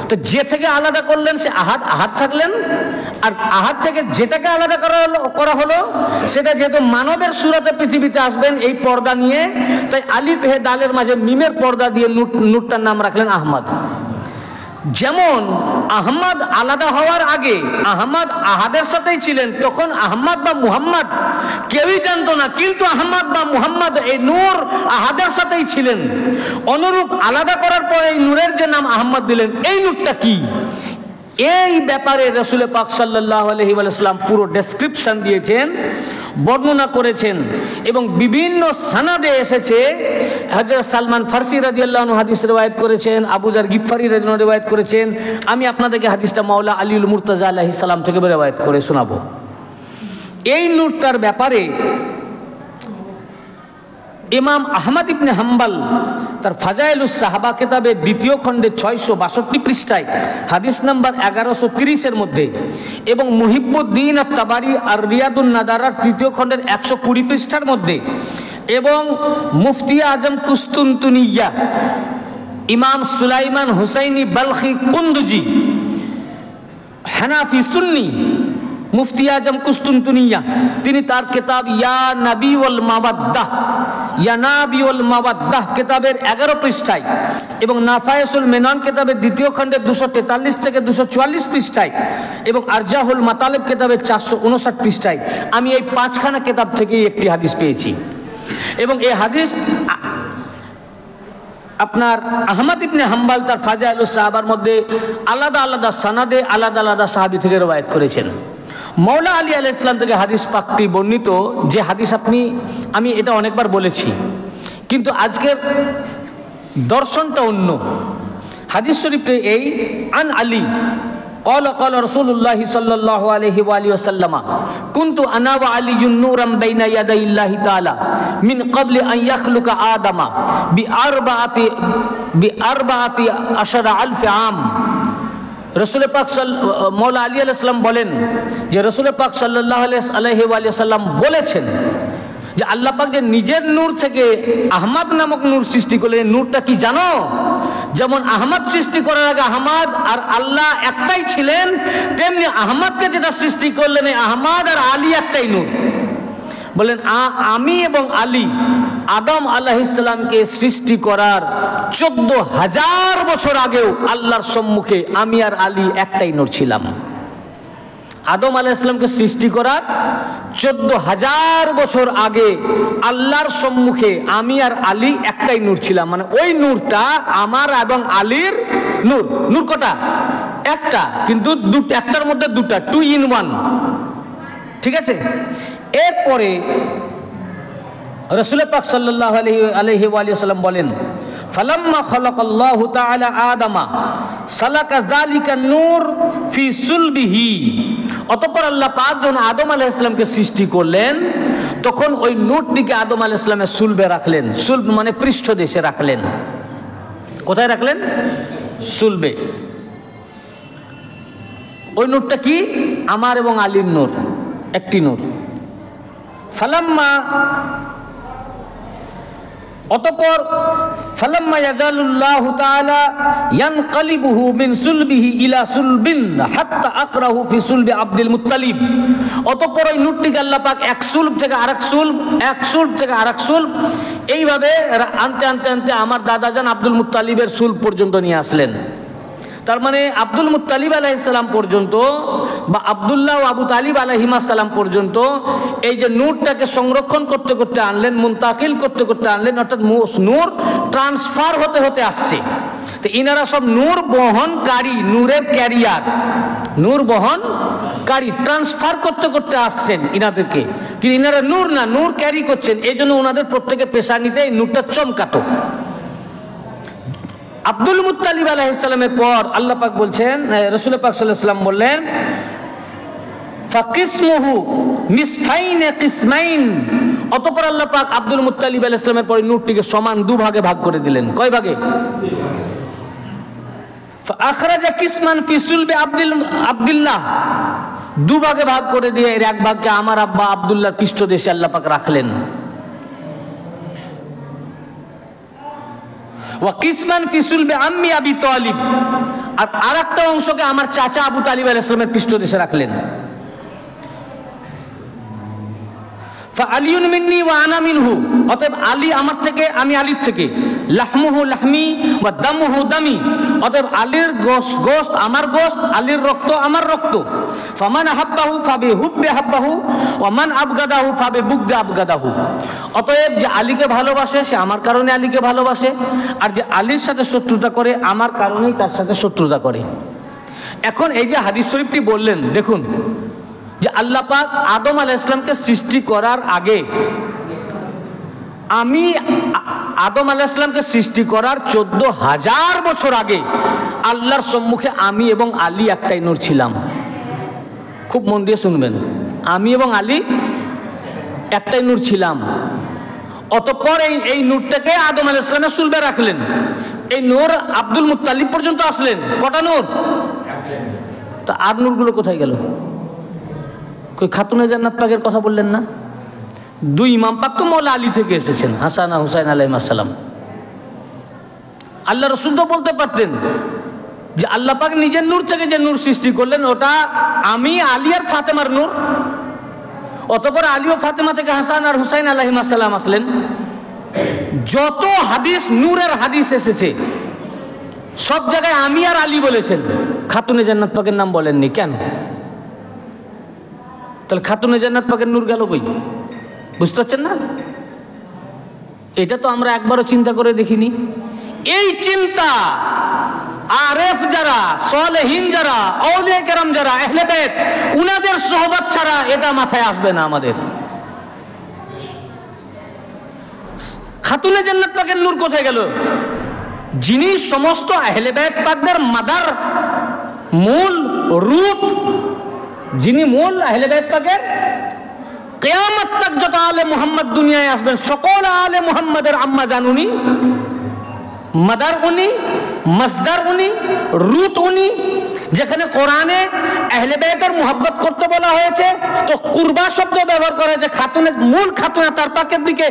তো যে থেকে আলাদা করলেন সে আহাদ, আহাদ থাকলেন। আর আহাদ থেকে যেটাকে আলাদা করা হলো সেটা যেহেতু মানবের সুরাতে পৃথিবীতে আসবেন এই পর্দা নিয়ে, তাই আলিফ হে দালের মাঝে মিমের পর্দা দিয়ে নূরটার নাম রাখলেন আহমদ। যেমন আহমদ আলাদা হওয়ার আগে আহমদ আহাদের সাথেই ছিলেন, তখন আহমদ বা মুহাম্মদ কেউই জানতো না, কিন্তু আহমদ বা মুহাম্মদ এই নূর আহাদের সাথেই ছিলেন। অনুরূপ আলাদা করার পর এই নূরের যে নাম আহমদ দিলেন, এই নূরটা কি? এই ব্যাপারে রাসূল পাক সাল্লাল্লাহু আলাইহি ওয়া সাল্লাম পুরো ডেসক্রিপশন দিয়েছেন, বর্ণনা করেছেন, এবং বিভিন্ন সানাদে এসেছে। হযরত সালমান ফারসি রাদিয়াল্লাহু আনহু হাদিস রওয়ায়াত করেছেন, আবু যার গিফারি রাদিয়াল্লাহু আনহু রওয়ায়াত করেছেন। আমি আপনাদেরকে হাদিসটা মাওলা আলীউল মুর্তাজা আলাইহিস সালাম থেকে রওয়ায়াত করে শোনাবো। এই নূরটার ব্যাপারে ইমাম আহমদ ইবনে হাম্বল তার ফাজাইলুস সাহাবা কিতাবের দ্বিতীয় খণ্ডে 662 পৃষ্ঠায় হাদিস নাম্বার 1130 মধ্যে, এবং মুহিব্বুদ্দিন আত-তাবারি আর রিয়াদুন নাদারার তৃতীয় খণ্ডের 120 পৃষ্ঠার মধ্যে, এবং মুফতি আজম কুস্তুনতুনিয়া ইমাম সুলাইমান হুসাইনি বালখি কুন্দুজি হানাফি সুন্নি মুফতি আজম কুস্তুনতুনিয়া, তিনি তার কিতাব ইয়া নবী ওয়াল মাওয়াদ্দাহ কিতাবের 11 পৃষ্ঠায়, এবং নাফায়েসুল মিনান কিতাবের দ্বিতীয় খণ্ডের 243 থেকে 244 পৃষ্ঠায়, এবং আরজাহুল মাতালিব কিতাবের 459 পৃষ্ঠায় আমি এই 5খানা কিতাব থেকে একটি হাদিস পেয়েছি। এবং এই হাদিস আপনার আহমদ ইবনে হাম্বল তার ফাজাইলুস সাহাবার মধ্যে আলাদা আলাদা সানাদে আলাদা আলাদা সাহাবী থেকে রওয়ায়াত করেছেন। মৌলা আলী আলাইহিস সালাম থেকে হাদিস পাকটি বর্ণিত, যে হাদিস আমি এটা অনেকবার বলেছি, কিন্তু আজকের দর্শনটা অন্য। হাদিস শরীফে এই আন আলী قال قال رسول الله صلى الله عليه وآله وسلم كنت أنا وعلي نورا بين يدي الله تعالى من قبل أن يخلق آدم بأربعة عشر ألف عام। রসুল পাক মৌলা আলী আলাইহিস সালাম বলেন যে রসুল পাক সাল্লাল্লাহু আলাইহি ওয়া সাল্লাম বলেছেন যে আল্লাহ পাক যে নিজের নূর থেকে আহমদ নামক নূর সৃষ্টি করলেন, নূরটা কি জানো? যেমন আহমদ সৃষ্টি করার আগে আহমদ আর আল্লাহ একটাই ছিলেন, তেমনি আহমদকে যেটা সৃষ্টি করলেন আহমদ আর আলী একটাই নূর। বলেন আমি এবং আলী আদম আলাইহিস সালামকে সৃষ্টি করার 14,000 বছর আগেও আল্লাহর সম্মুখে আমি আর আলী একটাই নূর ছিলাম। আদম আলাইহিস সালামকে সৃষ্টি করার 14,000 বছর আগে আল্লাহর সম্মুখে আমি আর আলী একটাই নূর ছিলাম। মানে ওই নূরটা আমার এবং আলীর নূর। নূর কটা? একটা, কিন্তু একটার মধ্যে দুটা, 2 in 1। ঠিক আছে। এরপরে রাসূল পাক সাল্লাল্লাহু আলাইহি ওয়া সাল্লাম বলেন ফালাম্মা খালাকাল্লাহু তাআলা আদামা সালাকা যালিকা নূর ফি সুলবিহি। অতঃপর আল্লাহ পাক যখন আদম আলাইহিস সালামকে সৃষ্টি করলেন তখন ওই নূরটিকে আদম আলাইহিস সালামের সুলবে রাখলেন। সুলব মানে পৃষ্ঠদেশে রাখলেন। কোথায় রাখলেন? সুলবে। ওই নূরটা কি? আমার এবং আলীর নূর, একটি নূর। ফালাম্মা অতঃপর ফালাম্মা ইয়াজালুল্লাহু তাআলা ইয়ানকালিবুহু মিন সুলবিহি ইলা সুলবিন হাত্তা আকরাহু ফি সুলবি আব্দুল মুত্তালিব। অতঃপর ওই নূরটিকে আল্লাহ পাক এক সুলব থেকে আরেক সুলব, এক সুলব থেকে আরেক সুলব, এইভাবে আনতে আনতে আনতে আমার দাদাজান আব্দুল মুত্তালিবের সুলব পর্যন্ত নিয়ে আসলেন। তার মানে আব্দুল মুত্তালিব আলাইহিস সালাম পর্যন্ত বা আব্দুল্লাহ ও আবু তালিব আলাইহিস সালাম পর্যন্ত এই যে নূরটাকে সংরক্ষণ করতে করতে আনলেন, মুনতাকিল করতে করতে আনলেন, অর্থাৎ নূর ট্রান্সফার হতে হতে আসছে। তো ইনারা সব নূর বহনকারী, নূরের ক্যারিয়ার, নূর বহনকারী, ট্রান্সফার করতে করতে আসছেন ইনাদেরকে। কিন্তু ইনারা নূর না, নূর ক্যারি করছেন। এই জন্য ওনাদের প্রত্যেকের পেশা নিতে এই নূরটা চমকাতো। আব্দুল মুত্তালিব আলাইহিস সালামের পর আল্লাহ পাক বলছেন, রাসূল পাক সাল্লাল্লাহু আলাইহি ওয়াসাল্লাম বললেন ফাকিসমুহু নিসফাইন কিসমাইন। অতঃপর আল্লাহ পাক আব্দুল মুত্তালিব আলাইহিস সালামের পরে নূরটিকে সমান দুভাগে ভাগ করে দিলেন। কয় ভাগে? ফাআখরাজা কিসমান ফি সুলবি আব্দুল্লাহ। দুভাগে ভাগ করে দিয়ে এর এক ভাগকে আমার আব্বা আব্দুল্লাহর পৃষ্ঠদেশে আল্লাহ পাক রাখলেন। ওয়া কিসমান ফি সুলবি আম্মি আবি তালিব। আর আরেকটা অংশকে আমার চাচা আবু তালিব আলাইহিস সালামের পৃষ্ঠদেশে রাখলেন। ফাআলিউন মিন্নি ওয়া আনা মিনহু। অতএব আলী আমার থেকে, আমি আলীর থেকে। লাহমুহু লাহমি ওয়া দামুহু দামি। অতএব আলীর গোশত আমার গোশত, আলীর রক্ত আমার রক্ত। ফামান আহাব্বাহু ফাবিহুব্বি আহাব্বাহু ওয়া মান আবগাদাহু ফাবিবুগদি আবগাদাহু। অতএব যে আলীকে ভালোবাসে সে আমার কারণে আলীকে ভালোবাসে, আর যে আলীর সাথে শত্রুতা করে আমার কারণেই তার সাথে শত্রুতা করে। এখন এই যে হাদিস শরীফটি বললেন, দেখুন যে আল্লাহ পাক আদম আলাইহিস সালামকে সৃষ্টি করার আগে, আমি আদম আলাইহিস সালামকে সৃষ্টি করার 14,000 বছর আগে আল্লাহর সম্মুখে আমি এবং আলী একটাই নূর ছিলাম। খুব মন দিয়ে শুনবেন, আমি এবং আলী একটাই নূর ছিলাম। অতঃপর এই নূরটাকে আদম আলাইহিস সালামের সুলবে রাখলেন। এই নূর আব্দুল মুত্তালিব পর্যন্ত আসলেন। কটা নূর? তা আর নূরগুলো কোথায় গেল? কই খাতুনে জান্নাত পাকের কথা বললেন না? দুই ইমাম পাক তো মৌলা আলী থেকে এসেছেন, হাসান আর হুসাইন আলাইহিস সালাম। আল্লাহ রসুল তো বলতে পারতেন যে আল্লাহ পাক নিজের নূর থেকে যে নূর সৃষ্টি করলেন ওটা আমি, আলী আর ফাতেমার নূর। অতঃপর আলী ও ফাতেমা থেকে হাসান আর হুসাইন আলাইহিস সালাম আসলেন। যত হাদিস নূরের হাদিস এসেছে সব জায়গায় আমি আর আলী বলেছেন, খাতুনে জান্নাত পাকের নাম বলেননি। কেন? তাহলে খাতুনে জান্নাত পাকের নূর গেল কই? বুঝতে পারছেন না? এটা তো আমরা একবারও চিন্তা করে দেখিনি। এই চিন্তা আরেফ যারা, সালেহীন যারা, আউলিয়া কেরাম যারা, আহলে বাইত, উনাদের সোহবত ছাড়া এটা মাথায় আসবে না আমাদের। খাতুনে জান্নাত পাকের নূর কোথায় গেল? যিনি সমস্ত আহলে বাইত পাকদের মাদার, মূল রুট, যিনি মূল আহলে বাইত পাকের, কিয়ামত তক যত আলে মুহাম্মদ দুনিয়ায় আসবেন সকল আলে মুহাম্মাদের আম্মা জান উনি, মাদার উনি, মসদার উনি, রুট উনি। যেখানে কোরআনে আহলে বাইতের মুহাব্বত করতে বলা হয়েছে তো কুরবা শব্দ ব্যবহার করা হয়েছে, খাতুনের মূল খাতুনে তার পাকের দিকে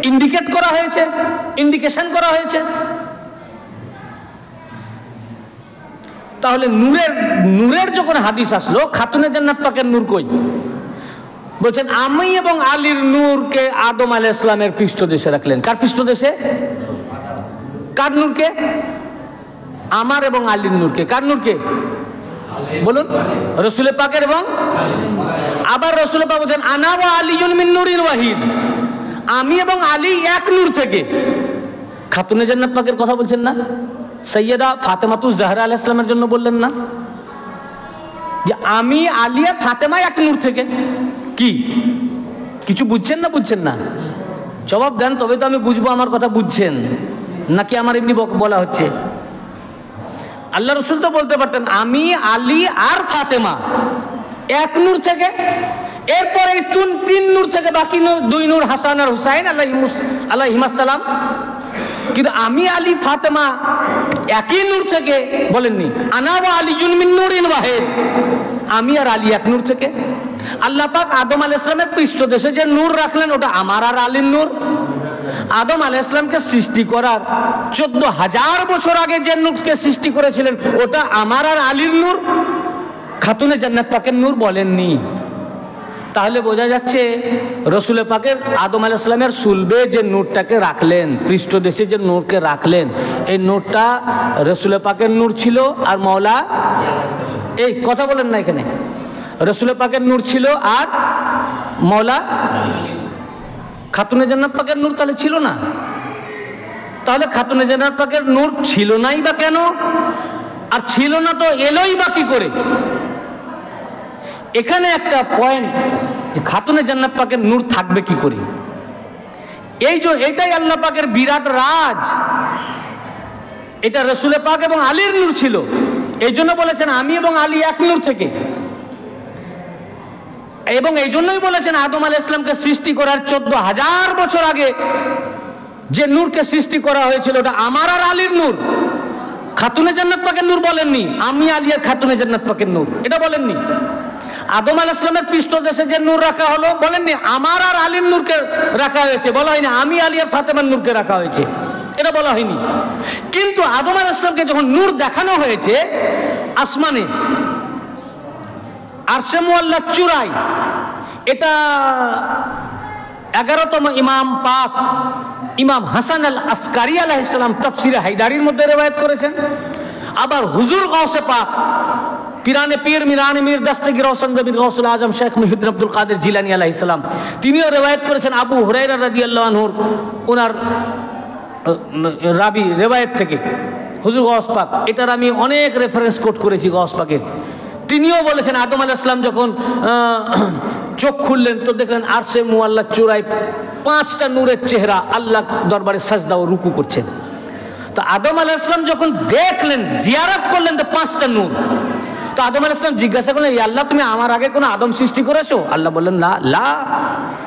ইন্ডিকেট করা হয়েছে, ইন্ডিকেশন করা হয়েছে। তাহলে নূরের যখন হাদিস আসলো, খাতুনে জান্নাত পাকের নূর কই? বলছেন আমি এবং আলীর নূরকে আদম আলাইহিস সালামের পৃষ্ঠদেশে রাখলেন। কার পৃষ্ঠদেশে? কার নূরকে? আমার এবং আলীর নূরকে। কার নূরকে বলুন? রাসূল পাকের এবং আবার রাসূল পাক বলেন আনা ওয়া আলিয়ুন মিন নূরিন ওয়াহিদ, আমি এবং আলী এক নূর থেকে। খাতুনে জান্নাত পাকের কথা বলছেন না? সৈয়দা ফাতেমাতুজ জাহরা আলাইহিস সালামের জন্য বললেন না যে আমি, আলী আর ফাতেমা এক নূর থেকে? কি কিছু বুঝছেন না? বুঝছেন না? জবাব দেন, তবে তো আমি বুঝবো আমার কথা বুঝছেন নাকি আমার এমনি বলা হচ্ছে। আল্লাহ রসুল তো বলতে পারতেন আমি, আলী আর ফাতেমা এক নূর থেকে। এরপরে তিন নূর থেকে বাকি দুই নূর হাসান আর হুসাইন আলাইহিস সালাম। কিন্তু আমি, আলী, ফাতেমা একই নূর থেকে বলেননি। আনা ওয়া আলিয়ুন মিন নূরিন ওয়াহিদ, আমি আর আলী এক নূর থেকে। আল্লাহ পাক আদম আলাইহিস সালামের পৃষ্ঠদেশে যে নূর রাখলেন ওটা আমার আর আলীর নূর। আদম আলাইহিস সালামকে সৃষ্টি করার 14,000 বছর আগে যে নূরকে সৃষ্টি করেছিলেন ওটা আমার আর আলীর নূর, খাতুনে জান্নাত পাকের নূর বলেননি। তাহলে বোঝা যাচ্ছে রসুল পাকের আদম আলাইহিস সালামের সুলবে যে নূরটাকে রাখলেন, পৃষ্ঠদেশে যে নূরকে রাখলেন, এই নূরটা রসুল পাকের নূর ছিল। আর মওলা, এই কথা বলেন না এখানে, রসুল পাকের নূর ছিল আর মওলা খাতুনে জান্নাত পাকের নূর তাহলে ছিল না। তাহলে খাতুনে জান্নাত পাকের নূর ছিল নাই বা কেন? আর ছিল না তো এলোই বা কি করে? এখানে একটা পয়েন্ট, খাতুনে জান্নাত পাকের নূর থাকবে কি করে? এটাই আল্লাহ পাকের বিরাট রাজ। এটা রাসূল পাক এবং আলীর নূর ছিল, এই জন্য বলেছেন আমি এবং আলী এক নূর থেকে। এবং এই জন্যই বলেছেন আদম আলাইহিস সালামকে সৃষ্টি করার 14,000 বছর আগে যে নূরকে সৃষ্টি করা হয়েছিল ওটা আমার আর আলীর নূর, খাতুনে জান্নাত পাকের নূর বলেননি। আমি, আলী আর খাতুনে জান্নাত পাকের নূর এটা বলেননি। আদম আলাইহিস সালামের পৃষ্ঠদেশে যে নূর রাখা হলো বলেননি আমার আর আলীর নূরকে রাখা হয়েছে, বলা হয়নি আমি, আলী আর ফাতেমার নূরকে রাখা হয়েছে, এটা বলা হয়নি। কিন্তু আদম আলাইহিস সালামকে যখন নূর দেখানো হয়েছে আসমানে, আরশে মুআল্লা চূড়ায়, এটা 11তম ইমাম পাক ইমাম হাসান আল আসকারি আলাইহিস সালাম তাফসিরে হায়দারির মধ্যে রিওয়ায়াত করেছেন। আবার হুজুর গাউসে পাক পিরানে পীর মিরানে মীর দস্তগীর রওশন জবির গাউসুল আজম শেখ মুহিউদ্দিন আব্দুল কাদের জিলানী আলাইহিস সালাম তিনিও রিওয়ায়াত করেছেন আবু হুরায়রা রাদিয়াল্লাহু আনহু ওনার রাবি রিওয়ায়াত থেকে হুজুর গাউস পাক। এটার আমি অনেক রেফারেন্স কোট করেছি গাউস পাকের। তিনিও বলেছেন আদম আলাইহিস সালাম যখন চোখ খুললেন তো দেখলেন আরশে মুআল্লা চূড়ায় 5টা নূরের চেহারা আল্লাহ দরবারে সাজদা ও রুকু করছেন। তো আদম আলাইহিস সালাম যখন দেখলেন, জিয়ারত করলেন তো 5টা নূর, তো আদম আলাইহিস সালাম জিজ্ঞাসা করলেন, ইয়া আল্লাহ, তুমি আমার আগে কোনো আদম সৃষ্টি করেছো? আল্লাহ বললেন, না, লা।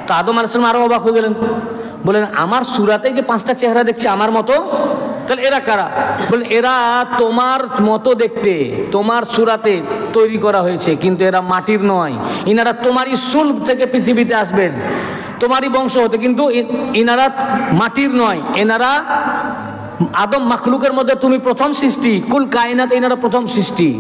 তো আদম আলাইহিস সালাম আরো অবাক হয়ে গেলেন, বললেন, আমার সূরাতেই যে 5টা চেহারা দেখছি আমার মতো, তাহলে এরা কারা? বললেন, এরা তোমার মতো দেখতে, তোমার সূরাতে তৈরি করা হয়েছে, কিন্তু এরা মাটির নয়। ইনারা তোমারই সুলব থেকে পৃথিবীতে আসবেন, তোমারই বংশ হতে, কিন্তু ইনারা মাটির নয়। এনারা আদম মাখলুকের মধ্যে তুমি প্রথম সৃষ্টি, কুল কায়নাতে ইনারা প্রথম সৃষ্টি,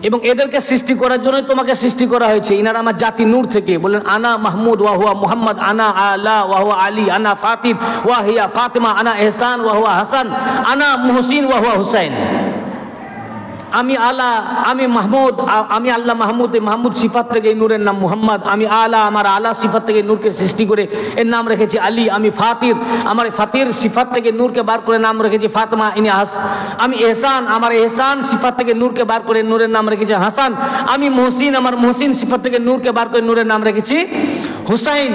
এবং এদেরকে সৃষ্টি করার জন্যই তোমাকে সৃষ্টি করা হয়েছে। ইনারা আমার জাতি নূর থেকে। বললেন, আনা মাহমুদ ওয়া হুয়া মুহাম্মদ, আনা আলা ওয়া হুয়া আলী, আনা ফাতিম ওয়া হিয়া ফাতিমা, আনা ইহসান ওয়া হুয়া হাসান, আনা মুহসিন ওয়া হুয়া হুসাইন। আমি আলা, আমি মাহমুদ, আমি আল্লাহ মাহমুদ, এই মাহমুদ সিফাত থেকে এই নূরের নাম মুহাম্মদ। আমি আলা, আমার আলা সিফাত থেকে নূরকে সৃষ্টি করে এর নাম রেখেছি আলী। আমি ফাতির, আমার ফাতির সিফাত থেকে নূরকে বার করে নাম রেখেছি ফাতেমা ইনি আমি এহসান, আমার এহসান সিফাত থেকে নূরকে বার করে নূরের নাম রেখেছি হাসান। আমি মুহসিন, আমার মুহসিন সিফাত থেকে নূরকে বার করে নূরের নাম রেখেছি হুসাইন।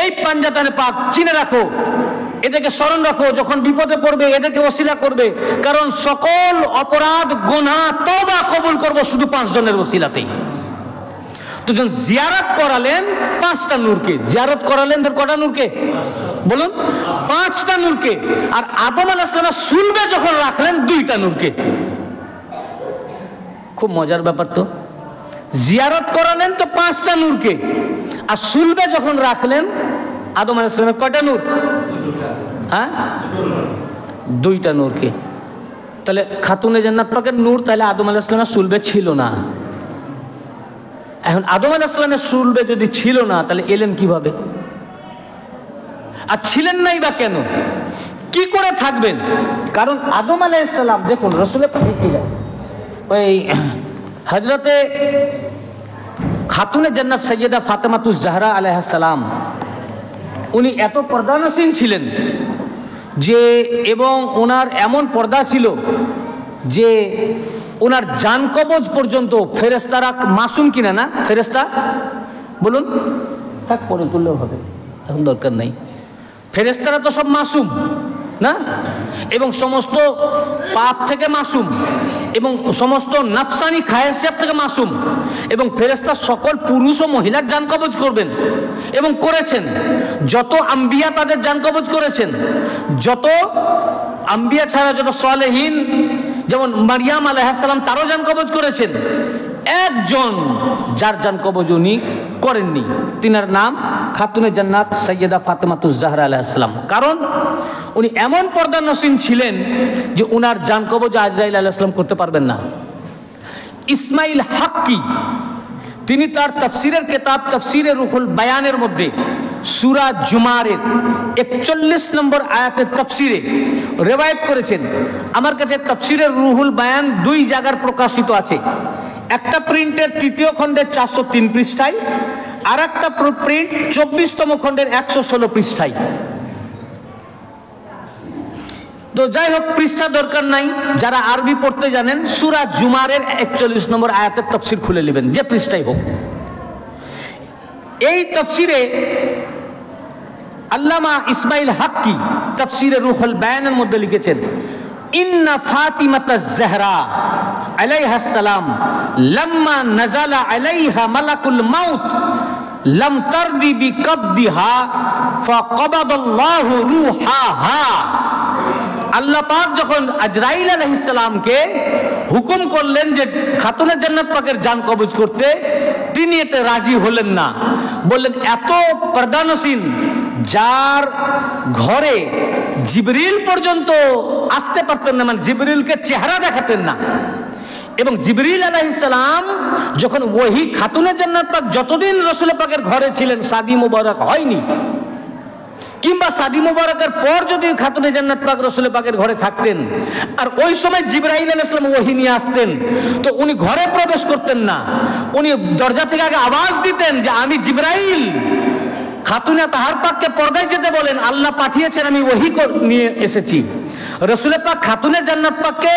এই পাঞ্জাতানে পাক চিনে রাখো, এদেরকে স্মরণ রাখো, যখন বিপদে পড়বে এদেরকে ওসিলা করবে, কারণ সকল অপরাধ গুনাহ তওবা কবুল করবো শুধু 5 জনের ওসিলাতেই। তো যখন জিয়ারত করালেন 5টা নূরকে, জিয়ারত করালেন ধর কটা নূরকে বলুন? 5টা নূরকে। আর আদম আলাইহিস সালাম সুলবে যখন রাখলেন 2টা নূরকে। খুব মজার ব্যাপার তো, জিয়ারত করালেন তো 5টা নূরকে, আর সুলবে যখন রাখলেন আদম আলাইহিস সালামের কয়টা নূর? হ্যাঁ, 2টা নূরকে। তাহলে খাতুনে জান্নাত পাকের নূর তাহলে আদম আলাইহিস সালামের সুলবে ছিল না। এখন আদম আলাইহিস সালামের সুলবে যদি ছিল না, তাহলে এলেন কিভাবে? আর ছিলেন নাই বা কেন? কি করে থাকবেন? কারণ আদম আলাইহিস সালাম, দেখুন রাসূলের ওই হযরতে খাতুনে জান্নাত সাইয়্যিদা ফাতেমাতুজ জাহরা আলাইহিস সালাম, উনি এত পর্দানসীন ছিলেন যে, এবং ওনার এমন পর্দা ছিল যে ওনার জান কবজ পর্যন্ত ফেরেশতারা মাসুম কিনা না? ফেরেশতা বলুন, থাক পরে তুললেও হবে, এখন দরকার নাই। ফেরেশতারা তো সব মাসুম না, এবং সমস্ত পাপ থেকে মাসুম, এবং সমস্ত নাফসানি খায়সাত থেকে মাসুম, এবং ফেরেশতা সকল পুরুষ ও মহিলার জান কবজ করবেন এবং করেছেন। যত আম্বিয়া তাদের জান কবজ করেছেন, যত আম্বিয়া ছাড়া যত সালেহীন, যেমন মারিয়াম আলাইহিস সালাম, তারও জান কবজ করেছেন। একজন যার জান কবজ উনি করেননি, তিনার নাম খাতুনে জান্নাত সাইয়্যিদা ফাতেমাতুজ জাহরা আলাইহিস সালাম। কারণ উনি এমন পর্দানসীন ছিলেন যে উনার জান কবজ আজরাইল আলাইহিস সালাম করতে পারবেন না। ইসমাইল হাক্কি তিনি তার তাফসীরের কিতাব তাফসীরে রুহুল বায়ানের মধ্যে সূরা জুমারের 41 নম্বর আয়াতের তাফসীরে রিওয়ায়াত করেছেন। আমার কাছে তাফসীরের রুহুল বায়ান 2 জায়গার প্রকাশিত আছে। একটা প্রিন্টের 3য় খণ্ডের 403 পৃষ্ঠায়, আর একটা প্রিন্ট 24তম খণ্ডের 116 পৃষ্ঠায়। তো যাই হোক, পৃষ্ঠা দরকার নাই, যারা আরবি পড়তে জানেন সূরা জুমারের 41 নম্বর আয়াতের তাফসীর খুলে নেবেন, যে পৃষ্ঠাই হোক। এই তাফসীরে আল্লামা ইসমাইল হাক্কি তাফসীরে রুহুল বায়ানের মধ্যে লিখেছেন, ইন্না ফাতিমাতাজ জাহরা আলাইহাস সালাম লাম্মা নাযালা আলাইহা মালাকুল মাউত লাম তারদি বিকবদিহা ফাকাবাদাল্লাহু রূহাহা। আল্লাহ পাক যখন আজরাইল আলাইহিস সালামকে হুকুম করলেন যে খাতুনে জান্নাত পাকের জান কবজ করতে, তিনি এতে রাজি হলেন না। বললেন, এত পর্দানসীন, যার ঘরে জিবরিল পর্যন্ত আসতে পারতেন না, মানে জিবরিলকে চেহারা দেখাতেন না। এবং জিবরিল আলাইহিস সালাম যখন ওহী খাতুনে জান্নাত পাক যতদিন রাসূল পাকের ঘরে ছিলেন, শাদী মুবারক হয়নি, কিংবা শাদী মুবারকের পর যদি খাতুনে জান্নাত পাক রাসূল পাকের ঘরে থাকতেন, আর ওই সময় জিবরাইল আলাইহিস সালাম ওহী নিয়ে আসতেন, তো উনি ঘরে প্রবেশ করতেন না। উনি দরজা থেকে আগে আওয়াজ দিতেন যে আমি জিবরাইল। খাতুনে তাহার পাককে পর্দায় যেতে বলেন, আল্লাহ পাঠিয়েছেন, আমি ওহী নিয়ে এসেছি। রাসূল পাক খাতুনে জান্নাত পাককে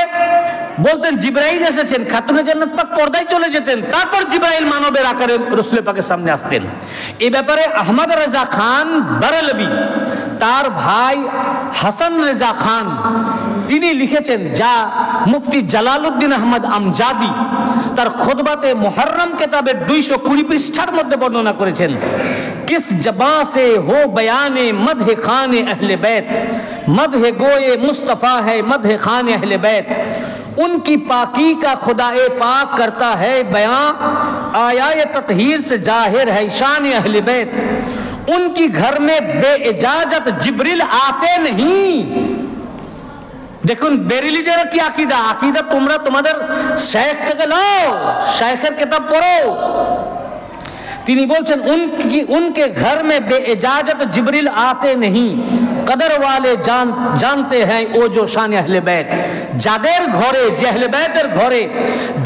বলতেন জিবরাইল এসেছেন, খাতুনে জান্নাত পাক পর্দায় চলে যেতেন, তারপর জিবরাইল মানবের আকারে রাসূল পাকের সামনে আসতেন। এই ব্যাপারে আহমদ রেজা খান বারেলভি, তার ভাই হাসান রেজা খান, তিনি লিখেছেন, যা মুফতি জালালউদ্দিন আহমদ আমজাদি তার খুতবাতে মুহররম কিতাবের 220 পৃষ্ঠার মধ্যে বর্ণনা করেছেন। কিস জবান সে হো বয়ানে মদহে খানে আহলে बैत, मदहे गोए मुस्तफा है मदहे खाने अहले बैत, उनकी पाकी का खुदाए पाक करता है बयां, आयाए ततहीर से जाहिर है शान अहले बैत, उनकी घर में बेइजाजत जिब्रिल आते नहीं। দেখুন বেরেলিদের কি আকীদা, আকীদা তোমরা তোমাদের শেখ থেকে নাও, শেখের কিতাব পড়ো। তিনি বলছেন उनके घर में बेइजाजत जिब्रिल आते नहीं, कदर वाले जानते हैं ओ जो शान अहले बैत, যাদের ঘরে যে আহলে বাইতের ঘরে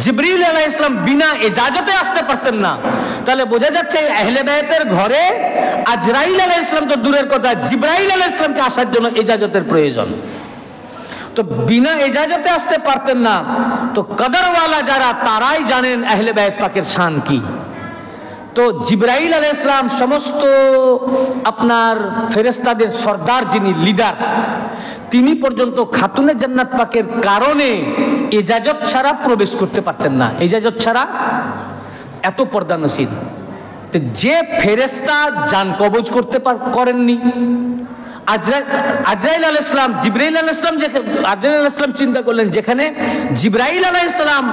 জিবরিল আলাইহিস সালাম বিনা ইজাজতে আসতে পারতেন না, তাহলে বোঝা যাচ্ছে আহলে বাইতের ঘরে আজরাইল আলাইহিস সালাম তো দূরের কথা, জিবরাইল আলাইহিস সালামকে আসার জন্য ইজাজতের প্রয়োজন। তো বিনা ইজাজতে আসতে পারতেন না, তো কদরওয়ালা যারা তারাই জানেন আহলে বাইত পাকের শান কি। তো জিবরাইল আলাইহিস সালাম সমস্ত আপনার ফেরেশতাদের সর্দার, যিনি লিডার, তিনি পর্যন্ত খাতুনে জান্নাত পাকের কারণে ইজাজত ছাড়া প্রবেশ করতে পারতেন না। ইজাজত ছাড়া এত পর্দানসীন। তো যে ফেরেশতা জান কবজ করতে করেননি, আজরাইল আলাইহিস সালাম, জিবরাইল আলাইহিস সালাম, আজরাইল আলাইহিস সালাম চিন্তা করলেন যেখানে জিবরাইল আলাইহিস সালাম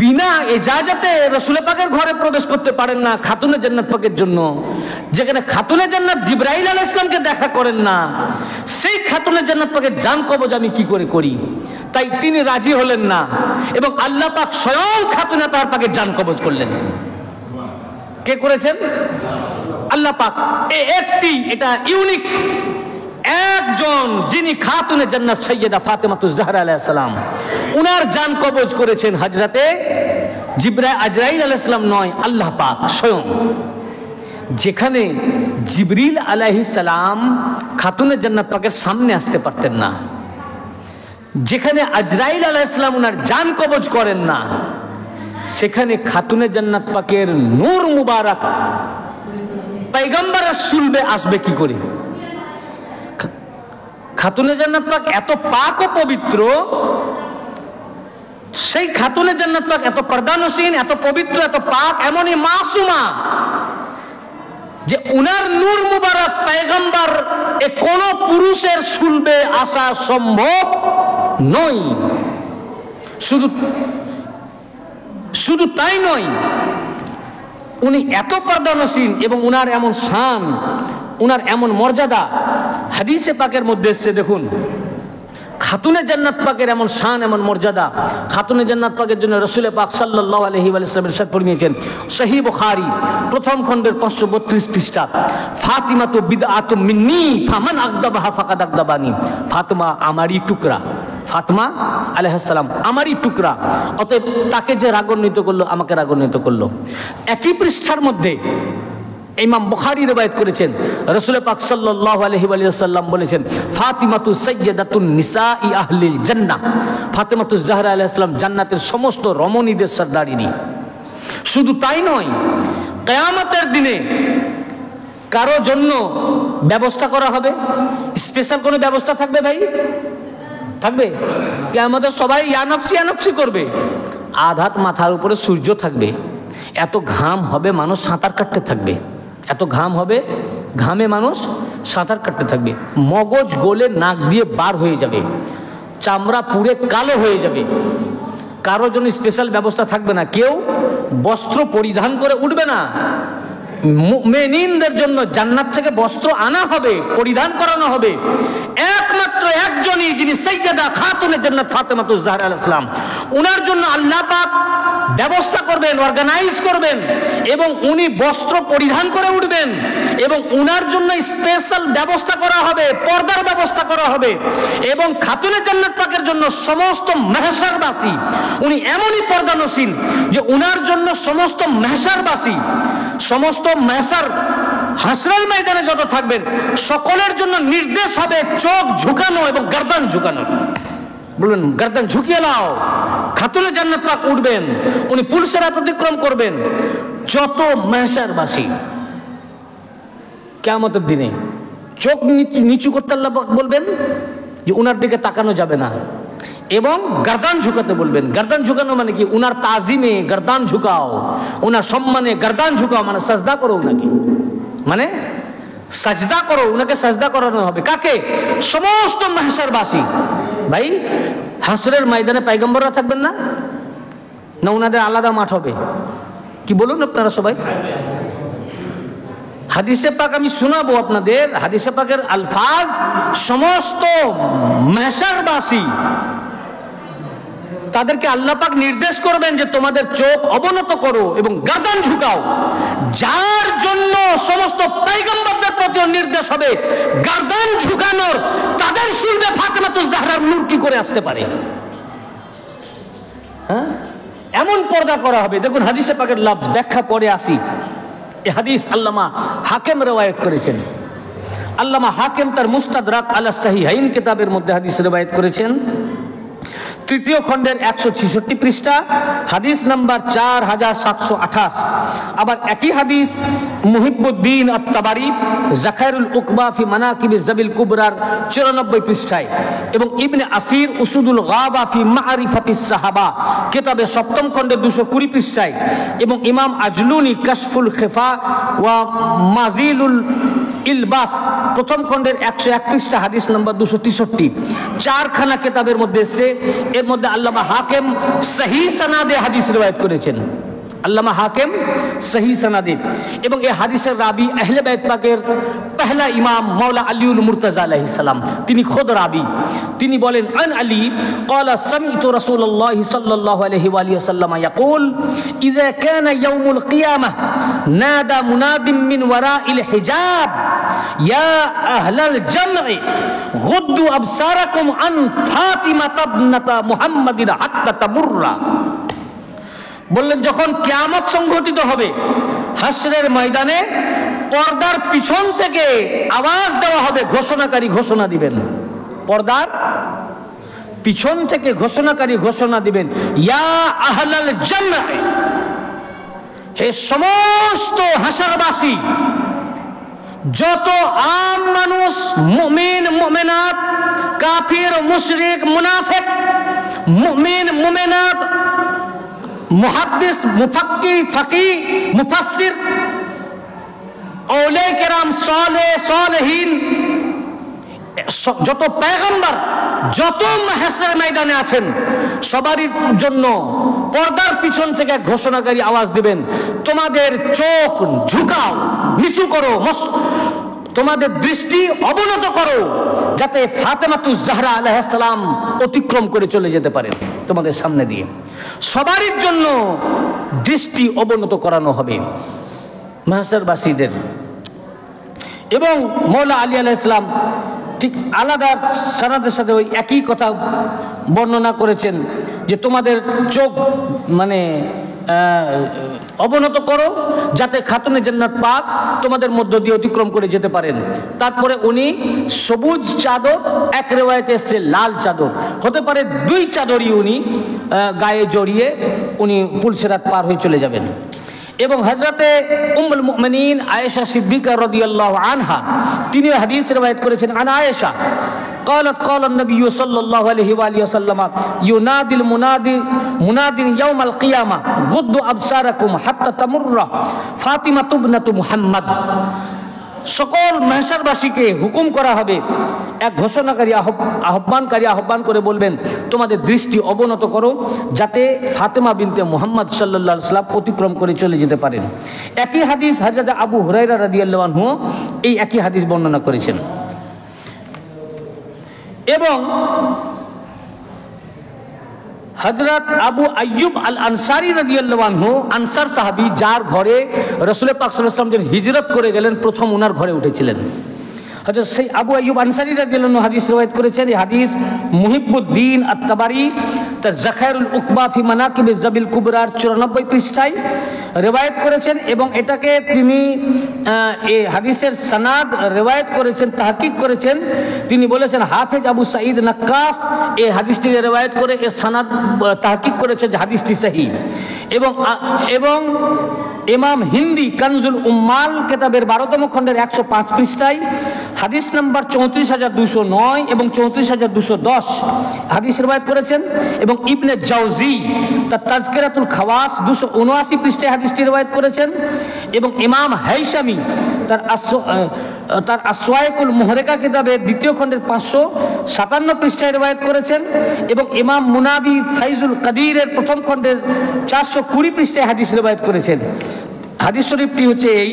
বিনা ইজাজতে রাসূল পাকের ঘরে প্রবেশ করতে পারেন না খাতুনে জান্নাত পাকের জন্য, যেখানে খাতুনে জান্নাত জিবরাইল আলাইহিস সালামকে দেখা করেন না, সেই খাতুনে জান্নাত পাকের জান কবজ আমি কি করে করি? তাই তিনি রাজি হলেন না এবং আল্লাহ পাক স্বয়ং খাতুনে তার পাকের জান কবজ করলেন। কে করেছেন? আল্লাহ পাক। এটা ইউনিক একজন, যিনি খাতুনে জান্নাত সৈয়দা ফাতেমাতুজ জাহরা আলাইহিস সালাম, উনার জান কবজ করেছেন হযরতে আজরাইল আলাইহিস সালাম নয়, আল্লাহ পাক স্বয়ং। যেখানে জিবরিল আলাইহিস সালাম খাতুনে জান্নাত পাকের সামনে আসতে পারতেন না, যেখানে আজরাইল আলাইহিস সালাম উনার জান কবজ করেন না, সেখানে খাতুনে জান্নাত পাকের নূর মুবারক পয়গম্বরের সুলবে আসবে কি করে? খাতুনে জান্নাত পাক এত পাক ও পবিত্র, সেই খাতুনে জান্নাত পাক এত পর্দানসীন, এত পবিত্র, এত পাক, এমনই মাসুমা যে উনার নূর মুবারক পয়গম্বর কোন পুরুষের সুলবে আসা সম্ভব নয়। শুধু তাই নয়, উনি এত পর্দানসীন এবং উনার এমন শান, উনার এমন মর্যাদা, হাদিসে পাকের মধ্যে এসেছে। দেখুন খাতুনে জান্নাত পাকের এমন শান, এমন মর্যাদা। খাতুনে জান্নাত পাকের জন্য রাসূল পাক সাল্লাল্লাহু আলাইহি ওয়াসাল্লাম ইরশাদ ফরমিয়েছেন, সহিহ বুখারী প্রথম খণ্ডের 532 পৃষ্ঠা, ফাতিমাতু বিদআতু মিন্নি ফামান আগদাবাহা ফাকাদ আগদাবানি। ফাতিমা আমারই টুকরা, ফাতিমা আলাইহিস সালাম আমারই টুকরা, অতএব তাকে যে রাগান্বিত করলো আমাকে রাগান্বিত করলো। একই পৃষ্ঠার মধ্যে ইমাম বুখারী রওয়ায়াত করেছেন, রাসূল পাক সাল্লাল্লাহু আলাইহি ওয়াসাল্লাম বলেছেন, ফাতিমাতু সাইয়্যিদাতুন নিসাই আহলিল জান্নাহ। ফাতিমাতুজ জাহরা আলাইহিস সালাম জান্নাতের সমস্ত রমণীদের সর্দারিনী। শুধু তাই নয়, কিয়ামতের দিনে কারো জন্য ব্যবস্থা করা হবে, স্পেশাল কোনো ব্যবস্থা থাকবে ভাই? থাকবে? কিয়ামতে সবাই ইয়ানফসি করবে। আধাত মাথার উপরে সূর্য থাকবে, এত ঘাম হবে মানুষ সাঁতার কাটতে থাকবে, এত ঘাম হবে, ঘামে মানুষ সাঁতার কাটতে থাকবে, মগজ গলে নাক দিয়ে বার হয়ে যাবে, চামড়া পুড়ে কালো হয়ে যাবে। কারো জন্য স্পেশাল ব্যবস্থা থাকবে না, কেউ বস্ত্র পরিধান করে উঠবে না। মুমিনদের জন্য জান্নাত থেকে বস্ত্র আনা হবে, পরিধান করানো হবে। একমাত্র একজনই, যিনি সাইয়্যিদা খাতুনে জান্নাত ফাতেমাতুজ জাহরা আলাইহিস সালাম, উনার জন্য আল্লাহ পাক ব্যবস্থা করবেন, অর্গানাইজ করবেন এবং উনি বস্ত্র পরিধান করে উঠবেন এবং উনার জন্য স্পেশাল ব্যবস্থা করা হবে, পর্দার ব্যবস্থা করা হবে। এবং খাতুনে জান্নাত পাকের জন্য সমস্ত মাহশারবাসী, উনি এমনই পর্দানসীন যে উনার জন্য সমস্ত মাহশারবাসী, সমস্ত মাহশার হাসরের ময়দানে যত থাকবেন সকলের জন্য নির্দেশ হবে চোখ ঝুঁকানো এবং গর্দন ঝুঁকানো। বলবেন গর্দন ঝুঁকিয়ে নাও, খাতুনে জান্নাত পাক উঠবেন, উনি পুলসিরাত অতিক্রম করবেন। যত মাহশারবাসী কিয়ামতের দিনে চোখ নিচু করতে আল্লাহ পাক বলবেন যে উনার দিকে তাকানো যাবে না এবং গর্দান ঝুঁকাতে বলবেন। গর্দান ঝুঁকানো মানে কি? উনার তাজিমে গর্দান ঝুঁকাও, উনার সম্মানে গর্দান ঝুঁকাও, মানে সাজদা করো উনাকে, মানে সাজদা করো উনাকে, সাজদা করানো হবে কাকে? সমস্ত মাহশরবাসী। ভাই হাসরের ময়দানে পয়গম্বররা থাকবেন না, না উনাদের আলাদা মাঠ হবে? কি বলুন আপনারা সবাই? হাদিসে পাক আমি শোনাবো আপনাদের, হাদিসে পাকের আলফাজ, সমস্ত মাহশরবাসী তাদেরকে আল্লাহ পাক নির্দেশ করবেন যে তোমাদের চোখ অবনত করো এবং গর্দান ঝুঁকাও। যার জন্য সমস্ত পয়গম্বরদের প্রতি নির্দেশ হবে গর্দান ঝুঁকানোর, তাদের শুনবে ফাতেমাতুজ জাহরার নূর কি করে আসতে পারে? হ্যাঁ, এমন পর্দা করা হবে। দেখুন হাদিসে পাকের লফজ, ব্যাখ্যা পরে আসি। এই হাদিস আল্লামা হাকিম রওয়ায়াত করেছেন। আল্লামা হাকিম তার মুস্তাদরাক আলা সাহিহাইন কিতাবের মধ্যে হাদিস রওয়ায়াত করেছেন, তৃতীয় খণ্ডের 166 পৃষ্ঠা, হাদিস নাম্বার 4728। আবার একই হাদিস মুহিবুদ্দিন আত-তাবারি যাখাইরুল উকবা ফি মানাকিব জাবিল কুবরার 94 পৃষ্ঠায়, এবং ইবনে আসির উসুদুল গাবা ফি মারিফাতিস সাহাবা কিতাবে 7ম খণ্ডের 220 পৃষ্ঠায়, এবং ইমাম আজলুনি কাশফুল খিফা ওয়া মাজিলুল ইলবাস 1ম খণ্ডের 101 পৃষ্ঠা, হাদিস নাম্বার 263। চারখানা কিতাবের মধ্যে এসে, এর মধ্যে আল্লামা হাকিম সহি সনাদে হাদিস রওয়ায়াত করেছেন। আল্লামা হাকিম সহি সনাদে, এবং এই হাদিসের রাবি আহলে বাইত পাকের পহলা ইমাম মাওলা আলীউল মুর্তজা আলাইহিস সালাম, তিনি খুদ রাবি। তিনি বলেন, আন আলী ক্বালা সামি'তু রাসূলুল্লাহ সাল্লাল্লাহু আলাইহি ওয়া আলিহি ওয়াসাল্লাম ইয়াকুল ইযা কানা ইয়াউমুল কিয়ামাহ নাদা মুনাদিম মিন ওয়ারাইল হিজাব ইয়া আহলাল জাম'i গুদ্দু আবসারাকুম আন ফাতিমাতা ইবনাতা মুহাম্মাদিন হাত্তা তামুররা। বললেন যখন কিয়ামত সংঘটিত হবে, হাসরের ময়দানে পর্দার পিছন থেকে আওয়াজ দেওয়া হবে, ঘোষণাকারী ঘোষণা দিবেন, পর্দার পিছন থেকে ঘোষণাকারী ঘোষণা দিবেন, ইয়া আহলাল জান্নাহ, হে সমস্ত হাসরবাসী, যত আম মানুষ, মুমিন মুমিনাত, কাফির মুশরিক মুনাফিক, মুমিন মুমিনাত, মুহাদ্দিস মুফাক্কি ফাকি মুফাসসির, আউলিয়া কেরাম, সালেহ সালেহীন, যত পয়গম্বর, যত মাহশর ময়দানে আছেন, সবারই জন্য পর্দার পিছন থেকে ঘোষণাকারী আওয়াজ দিবেন, তোমাদের চোখ ঝুঁকাও, নিচু করো, তোমাদের দৃষ্টি অবনত করো, যাতে ফাতেমাতুজ জাহরা আলাইহিস সালাম অতিক্রম করে চলে যেতে পারেন তোমাদের সামনে দিয়ে। সবারই জন্য দৃষ্টি অবনত করানো হবে মাহশরবাসীদের। এবং মওলা আলী আলাইহিস সালাম ঠিক আলাদা সনদের সাথে ওই একই কথা বর্ণনা করেছেন যে তোমাদের চোখ মানে অবনত করো, যাতে খাতুনে জান্নাত পাক তোমাদের মধ্য দিয়ে অতিক্রম করে যেতে পারেন। তারপরে উনি সবুজ চাদর, এক রিওয়ায়াতে এসেছে লাল চাদর, হতে পারে 2 চাদরই উনি গায়ে জড়িয়ে উনি পুলসিরাত পার হয়ে চলে যাবেন। এবং হযরতে উম্মুল মুমিনিন আয়েশা সিদ্দিকা রাদিয়াল্লাহু আনহা তিনি হাদিস রওয়ায়াত করেছেন, আন আয়েশা قالت قال النبي صلى الله عليه واله وسلم ينادي المنادي مناد يوم القيامه غضوا ابصاركم حتى تمر فاطمه ابنه محمد। সকল মাহশরবাসীকে হুকুম করা হবে, এক ঘোষণাকারী আহ্বানকারী আহ্বান করে বলবেন, তোমাদের দৃষ্টি অবনত করো, যাতে ফাতেমা বিনতে মুহাম্মদ সাল্লাল্লাহু আলাইহি ওয়াসাল্লাম অতিক্রম করে চলে যেতে পারেন। একই হাদিস হযরত আবু হুরায়রা রাদিয়াল্লাহু আনহু এই একই হাদিস বর্ণনা করেছেন। এবং হযরত আবু আইয়ুব আল আনসারী রাদিয়াল্লাহু আনহু, আনসার সাহাবী, যার ঘরে রাসূল পাক সাল্লাল্লাহু আলাইহি ওয়াসাল্লাম যখন হিজরত করে গেলেন, প্রথম ওনার ঘরে উঠেছিলেন। হযরত সেই আবু আইয়ুব আনসারী রাদিয়াল্লাহু আনহু হাদিস রওয়ায়াত করেছেন। এই হাদিস মুহিবুদ্দিন আত-তাবারি তার যাখাইরুল উকবা ফি মানাকিব জাবিল কুবরার 94 পৃষ্ঠায় রওয়ায়াত করেছেন, এবং এটাকে তিনি এই হাদিসের সনদ রওয়ায়াত করেছেন, তাহকিক করেছেন। তিনি বলেছেন হাফেজ আবু সাঈদ নাক্কাস এই হাদিসটিকে রওয়ায়াত করে এই সনদ তাহকিক করেছেন যে হাদিসটি সহিহ। এবং ইমাম হিন্দি কানজুল উম্মাল কিতাবের 12তম খণ্ডের 105 পৃষ্ঠায় হাদিস নাম্বার 34,209 এবং 34,210 হাদিস রিওয়ায়াত করেছেন। এবং ইবনে জাওজি তার তাজকিরাতুল খাওয়াস 279 পৃষ্ঠায় হাদিসটি রিওয়ায়াত করেছেন। এবং ইমাম হাইসামি তার আসওয়াইকুল মুহরিকা কিতাবে দ্বিতীয় খণ্ডের 557 পৃষ্ঠায় রিওয়ায়াত করেছেন। এবং ইমাম মুনাবি ফাইজুল কাদিরের প্রথম খণ্ডের 420 পৃষ্ঠায় হাদিস রিওয়ায়াত করেছেন। হাদিস শরীফটি হচ্ছে এই,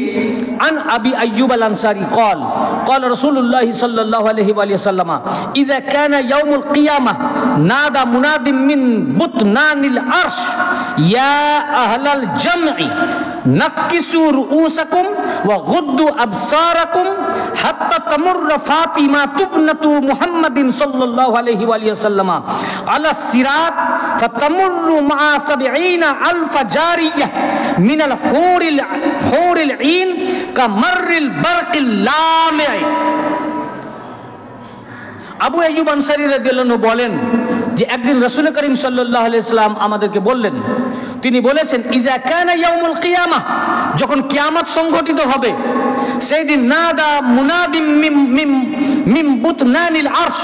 আন আবি আইয়ুব আল আনসারী قال قال رسول الله صلى الله عليه واله وسلم اذا كان يوم القيامه نادى مناد من بطنان العرش يا اهل الجمع نكسوا رؤوسكم وغضوا ابصاركم حتى تمر فاطمه ابنه محمد صلى الله عليه واله وسلم على الصراط فتمر مع 70,000 جاريه من الحور العين كمر البرق اللامع। আবু আইয়ুব আনসারী রাদিয়াল্লাহু আনহু বলেন যে একদিন রাসূল করিম সাল্লাল্লাহু আলাইহি সাল্লাম আমাদেরকে বললেন, তিনি বলেছেন ইজা কানা ইয়াউমুল কিয়ামাহ, যখন কিয়ামত সংঘটিত হবে সেই দিন নাদা মুনাদিম মিম বুতনানিল আরশ,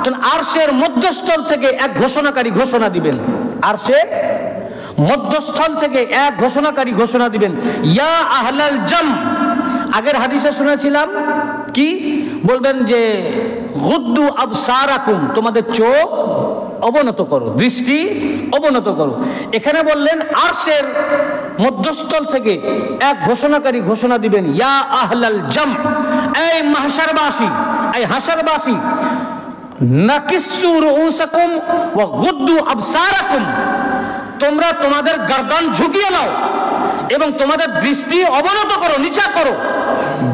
তখন আরশের মধ্যস্থল থেকে এক ঘোষণাকারী ঘোষণা দিবেন। আরশের মধ্যস্থল থেকে এক ঘোষণাকারী ঘোষণা দিবেন, ইয়া আহলাল জাম। আগের হাদিসে শুনেছিলাম কি বলবেন যে গুদ্দু আবসারাকুম, তোমাদের চোখ অবনত করো, দৃষ্টি অবনত করো। এখানে বললেন আরশের মধ্যস্থল থেকে এক ঘোষণাকারী ঘোষণা দিবেন, ইয়া আহলাল জাম, এই মাহশারবাসী, এই হাশরবাসী, নাকিসু রুউসাকুম ওয়া গুদ্দু আবসারাকুম, তোমরা তোমাদের গর্দান ঝুঁকিয়ে নাও এবং তোমাদের দৃষ্টি অবনত করো, নিচা করো,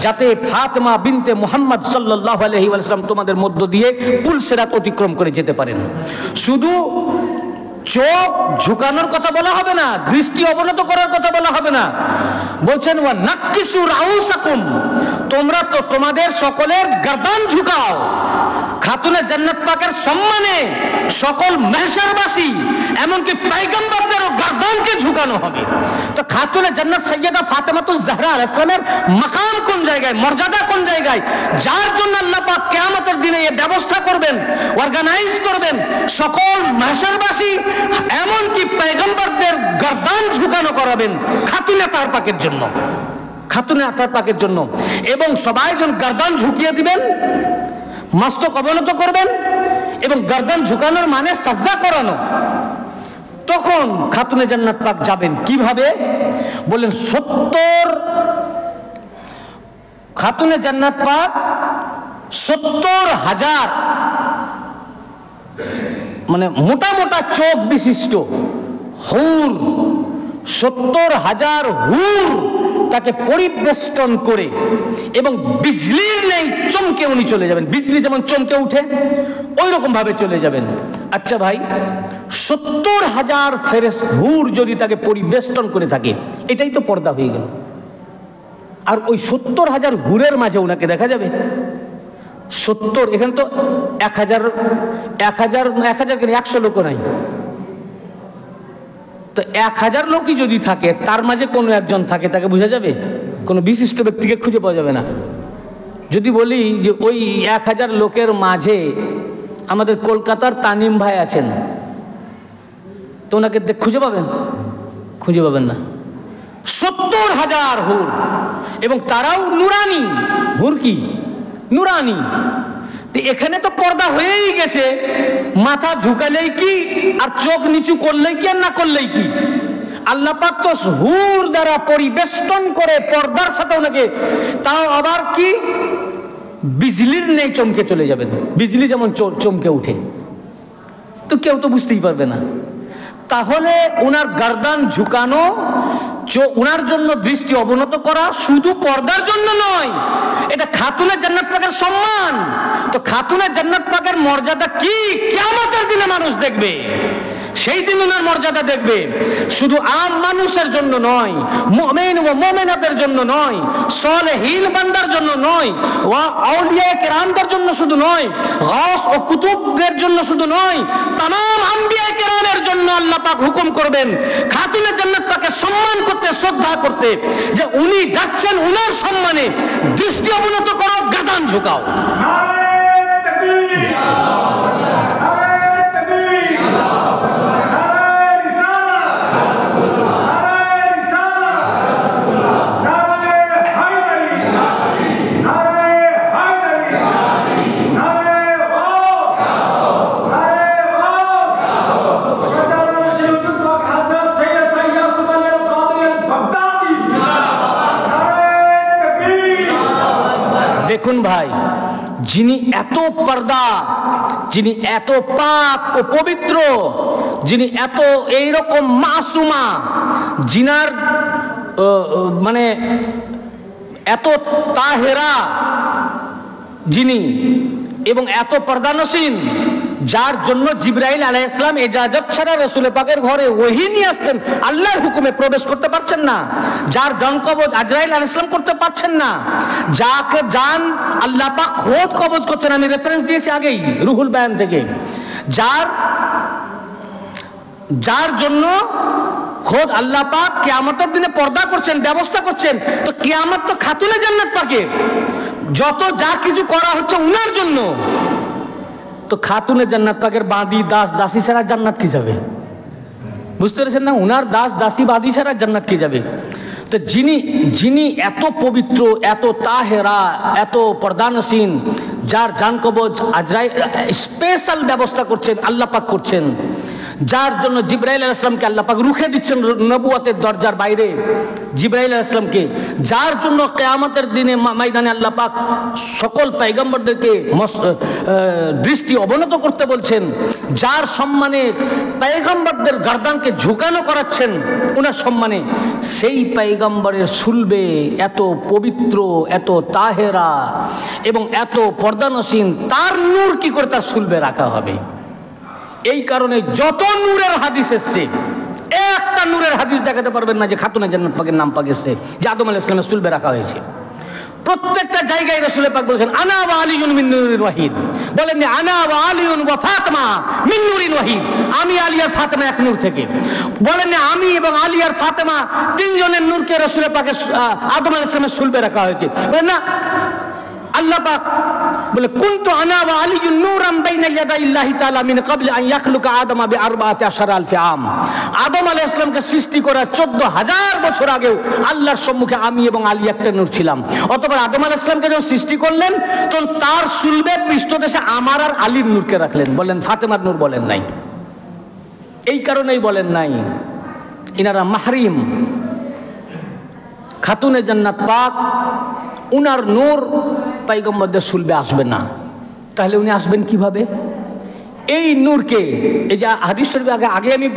যাতে ফাতেমা বিনতে মুহাম্মদ সাল্লাল্লাহু আলাইহি ওয়াসাল্লাম তোমাদের মধ্য দিয়ে পুল সিরাত অতিক্রম করে যেতে পারেন। শুধু চোখ ঝুঁকানোর কথা বলা হবে না, দৃষ্টি অবনত করার কথা বলা হবে না, বলছেন ওয়া নাকিসু রাউসাকুম, তোমরা তো তোমাদের সকলের গর্দান ঝুঁকাও। খাতুনে জান্নাত পাকের সম্মানে সকল মাহশরবাসী এমনকি পয়গম্বরদেরও গর্দানকে ঝুঁকানো হবে। তো খাতুনে জান্নাত সাইয়্যিদা ফাতেমাতুজ জাহরা আলাইহিস সালামের মাকাম কোন জায়গায়, মর্যাদা কোন জায়গায়, যার জন্য আল্লাহ পাক কিয়ামতের দিনে এই ব্যবস্থা করবেন, অর্গানাইজ করবেন, সকল মাহশরবাসী এমনকি পয়গম্বরদের গর্দান ঝুঁকানো করাবেন খাতুনে তার পাকের জন্য, খাতুনে তার পাকের জন্য। এবং সবাই যখন গর্দান ঝুঁকিয়ে দিবেন, মস্তক অবনত করবেন, এবং গর্দান ঝুঁকানোর মানে সাজদা করানো, তখন খাতুনে জান্নাত পাক যাবেন। কিভাবে বললেন, 70 খাতুনে জান্নাত পাক 70,000 মানে মোটা মোটা চোখ বিশিষ্ট হুর, 70,000 হুর তাকে পরিবেষ্টন করে এবং বিজলির নেই চমকে উনি চলে যাবেন। বিজলি যেমন চমকে উঠে ওই রকম ভাবে চলে যাবেন। আচ্ছা ভাই, 70,000 ফেরেশতা হুর যদি তাকে পরিবেষ্টন করে থাকে, এটাই তো পর্দা হয়ে গেল। আর ওই 70,000 হুরের মাঝে ওনাকে দেখা যাবে 70, এখানে তো 1,000 100 লোক নাই, তো 1000 লোকই যদি থাকে তার মাঝে কোনো একজন থাকে, তাকে বোঝা যাবে? কোনো বিশিষ্ট ব্যক্তিকে খুঁজে পাওয়া যাবে না। যদি বলি যে ওই 1000 লোকের মাঝে আমাদের কলকাতার তানিম ভাই আছেন, তো ওনাকে খুঁজে পাবেন? খুঁজে পাবেন না। 70,000 হুর, এবং তারাও নুরানি হুর। কি নুরানি? তো এখানে তো পর্দা হয়েই গেছে, মাথা ঝুঁকালেই কি আর চোখ নিচু করলেই কি আর না করলেই কি, আল্লাহ পাক তো হুর দ্বারা পরিবেষ্টন করে পর্দার সাথে ওনাকে, তাও আবার কি বিজলির নেই চমকে চলে যাবেন। বিজলি যেমন চমকে উঠে, তো কেউ তো বুঝতেই পারবে না। তাহলে ওনার গর্দান ঝুঁকানো, ওনার জন্য দৃষ্টি অবনত করা শুধু পর্দার জন্য নয়, এটা খাতুনে জান্নাত পাকের সম্মান। তো খাতুনে জান্নাত পাকের মর্যাদা কি কিয়ামতের দিনে মানুষ দেখবে। সেই দিন ওনার মর্যাদা দেখবে। শুধু আম মানুষের জন্য নয়, মুমিন ও মুমিনাতের জন্য নয়, সালেহীন বান্দার জন্য নয়, ওয়া আউলিয়া কেরামদের জন্য শুধু নয়, গাউস ও কুতুবদের জন্য শুধু নয়, तमाम আম্বিয়া কেরামের জন্য আল্লাহ পাক হুকুম করবেন খাতুনে জান্নাত পাকে সম্মান করতে, শ্রদ্ধা করতে, যে উনি যাচ্ছেন উনার সম্মানে, দৃষ্টি অবনত করো, গাদান ঝুঁকাও। দেখুন ভাই, যিনি এত পর্দা, যিনি এত পাক ও পবিত্র, যিনি এত এইরকম মাসুমা, জিনার মানে এত তাহেরা যিনি, এবং এত পর্দানসীন, যার জন্য জিবরাইল আলাইহিস সালাম ইজাজত ছাড়া রাসূল পাকের ঘরে ওহী নিয়ে আসছেন, আল্লাহর হুকুমে প্রবেশ করতে পারছেন না, যার জান কবজ আজরাইল আলাইহিস সালাম করতে পারছেন না, যাকে জান আল্লাহ পাক খোদ কবজ করছেন, আমি রেফারেন্স দিয়েছি আগেই রুহুল বায়ান থেকে, যার জন্য খোদ আল্লাহ পাক কিয়ামতের দিনে পর্দা করছেন, ব্যবস্থা করছেন। তো কিয়ামত তো খাতুনে জান্নাত পাকে, যত যা কিছু করা হচ্ছে উনার জন্য, তো খাতুনে জান্নাত পাকের বাঁধি দাস দাসী ছাড়া জান্নাত কি যাবে? বুঝতে পেরেছেন না? উনার দাস দাসী বাঁধি ছাড়া জান্নাত কি যাবে? তো যিনি এত পবিত্র, এত তাহেরা, এত পর্দানসীন, যার জান কবজ আজরাইল স্পেশাল ব্যবস্থা করছেন, আল্লাহ পাক করছেন, যার জন্য জিবরাইল আলাইহিস সালামকে আল্লাহ পাক রুখে দিচ্ছেন নবুয়তের দরজার বাইরে, জিবরাইল আলাইহিস সালামকে, যার জন্য কিয়ামতের দিনে ময়দানে আল্লাহ পাক সকল পয়গম্বরদেরকে দৃষ্টি অবনত করতে বলছেন, যার সম্মানে পয়গম্বরদের গর্দানকে ঝুঁকানো করাচ্ছেন ওনার সম্মানে, সেই পয়গম্বরের সুলবে এত পবিত্র, এত তাহেরা এবং এত পর্দানসীন, তার নূর কি করে তার সুলবে রাখা হবে? এই কারণে যত নূরের হাদিস এসছে, একটা নূরের হাদিস দেখাতে পারবেন না যে খাতুনে জান্নাত পাকের নাম পাক এসছে, যে আদম আলাইহিস সালামের সুলবে রাখা হয়েছে। প্রত্যেকটা জায়গায় রাসূল পাক বলেছেন আনা ওয়া আলিয়ুন মিন নূরিল ওয়াহিদ, বলেন না আনা ওয়া আলিয়ুন ওয়া ফাতিমা মিন নূরিল ওয়াহিদ, আমি আলী আর ফাতেমা এক নূর থেকে। বলেন না আমি এবং আলী আর ফাতেমা তিনজনের নূরকে রাসূল পাকের আদম আলাইহিস সালামের সুলবে রাখা হয়েছে। বলেন না আল্লাহ পাক বলে কুনতু আনা ওয়া আলিয়ুন নূরান বাইনা ইয়াদাইল্লাহি তাআলা মিন ক্বাবলি আন ইয়াখলুকা আদম বি14,000 আম, আদম আলাইহিস সালামকে সৃষ্টি করার 14,000 বছর আগেও আল্লাহর সম্মুখে আমি এবং আলী একটা নূর ছিলাম। অতঃপর আদম আলাইহিস সালামকে যখন সৃষ্টি করলেন, তখন তার সুলবে পৃষ্ঠদেশে আমার আর আলীর নূরকে রাখলেন, বলেন ফাতেমার নূর বলেন নাই। এই কারণেই বলেন নাই ইনারা মাহরিম, খাতুনে জান্নাত পাক, উনার নূর পয়গম্বরদের সুলবে আসবে না। তাহলে উনি আসবেন কিভাবে? এই নূরকে, এই যে হাদিস শরীফ আগে আমি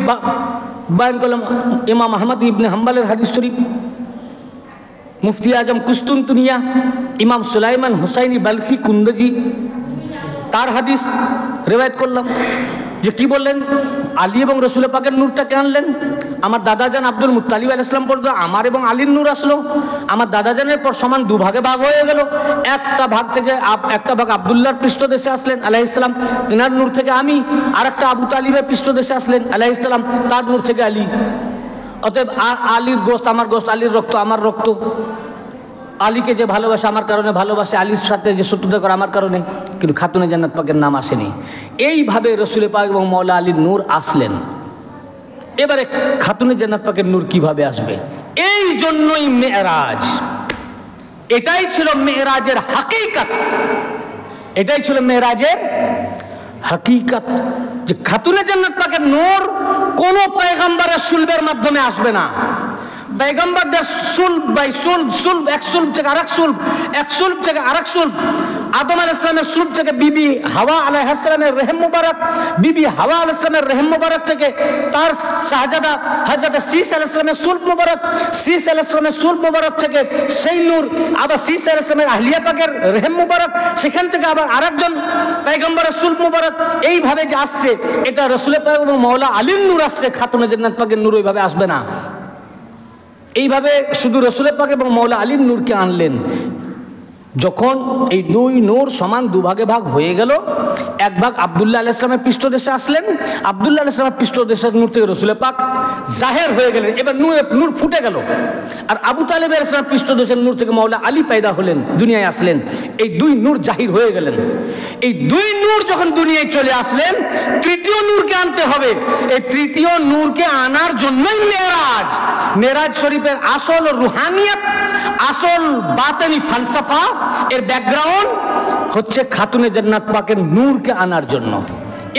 বয়ান করলাম, ইমাম আহমদ ইবনে হাম্বলের হাদিস শরীফ, মুফতি আজম কুস্তুনতুনিয়া, ইমাম সুলাইমান হুসাইনি বালখি কুন্দজি, তার হাদিস রেওয়ায়াত করলাম, যে কি বললেন, আলী এবং রসুল পাকের নূরটাকে আনলেন, আমার দাদাজান আব্দুল মুত্তালিব আলাইহিস সালাম পর্যন্ত আমার এবং আলীর নূর আসলো, আমার দাদাজানের পর সমান দুভাগে ভাগ হয়ে গেল, একটা ভাগ থেকে একটা ভাগ আব্দুল্লাহর পৃষ্ঠদেশে আসলেন আলাইহিস সালাম, তিনার নূর থেকে আমি, আর একটা আবু তালিবের পৃষ্ঠদেশে আসলেন আলাইহিস সালাম, তার নূর থেকে আলী। অতএব আলীর গোশত আমার গোশত, আলীর রক্ত আমার রক্ত, আলীকে যে ভালোবাসে আমার কারণে ভালোবাসে, আলীর সাথে যে শত্রুতা করে আমার কারণে, কিন্তু খাতুনে জান্নাত পাকের নাম আসেনি। এইভাবে রসুল পাক এবং মওলা আলীর নূর আসলেন। এবারে খাতুনে জান্নাত পাকের নূর কিভাবে আসবে? এই জন্যই মেরাজ, এটাই ছিল মেরাজের হাকিকত, এটাই ছিল মেরাজের হাকিকত, যে খাতুনে জান্নাত পাকের নূর কোন পয়গম্বরের সুলবের মাধ্যমে আসবে না, पैगंबरদের সুলব বাই সুলব এক সুলব থেকে আরেক সুলব, এক সুলব থেকে আরেক সুলব, আদম আলাইহিস সালামের সুলব থেকে বিবি হাওয়া আলাইহিস সালামের রহিম মুবারক, বিবি হাওয়া আলাইহিস সালামের রহিম মুবারক থেকে তার শাহজাদা হযরত শীস আলাইহিস সালামের সুলব মুবারক, শীস আলাইহিস সালামের সুলব মুবারক থেকে সেই নূর, আবার শীস আলাইহিস সালামের আহলিয়া পাকের রহিম মুবারক, সেখান থেকে আবার আরেকজন পয়গম্বরের সুলব মুবারক, এইভাবে যে আসছে এটা রাসূল পাক এবং মাওলা আলীর নূর আসছে, খাতুনে জান্নাত পাকের নূর ওইভাবে আসবে না। এইভাবে শুধু রাসূল পাক এবং মাওলা আলীর নূরকে আনলেন। যখন এই দুই নূর সমান দুভাগে ভাগ হয়ে গেল, এক ভাগ আব্দুল্লাহ আলাইহিস সালামের পৃষ্ঠদেশে আসলেন, আব্দুল্লাহ আলাইহিস সালামের পৃষ্ঠদেশের নূর থেকে রাসূল পাক জাহের হয়ে গেলেন, এবার নূর ফুটে গেল। আর আবু তালেব আলাইহিস সালাম পৃষ্ঠদেশের নূর থেকে মাওলা আলী পয়দা হলেন, দুনিয়ায় আসলেন, এই দুই নূর জাহির হয়ে গেলেন। এই দুই নূর যখন দুনিয়ায় চলে আসলেন, তৃতীয় নূরকে আনতে হবে। এই তৃতীয় নূরকে আনার জন্যই মেরাজ, মেরাজ শরীফের আসল রুহানিয়ত, আসল বাতিনি ফালসাফা, এর ব্যাকগ্রাউন্ড হচ্ছে খাতুনে জান্নাত পাকের নূরকে আনার জন্য।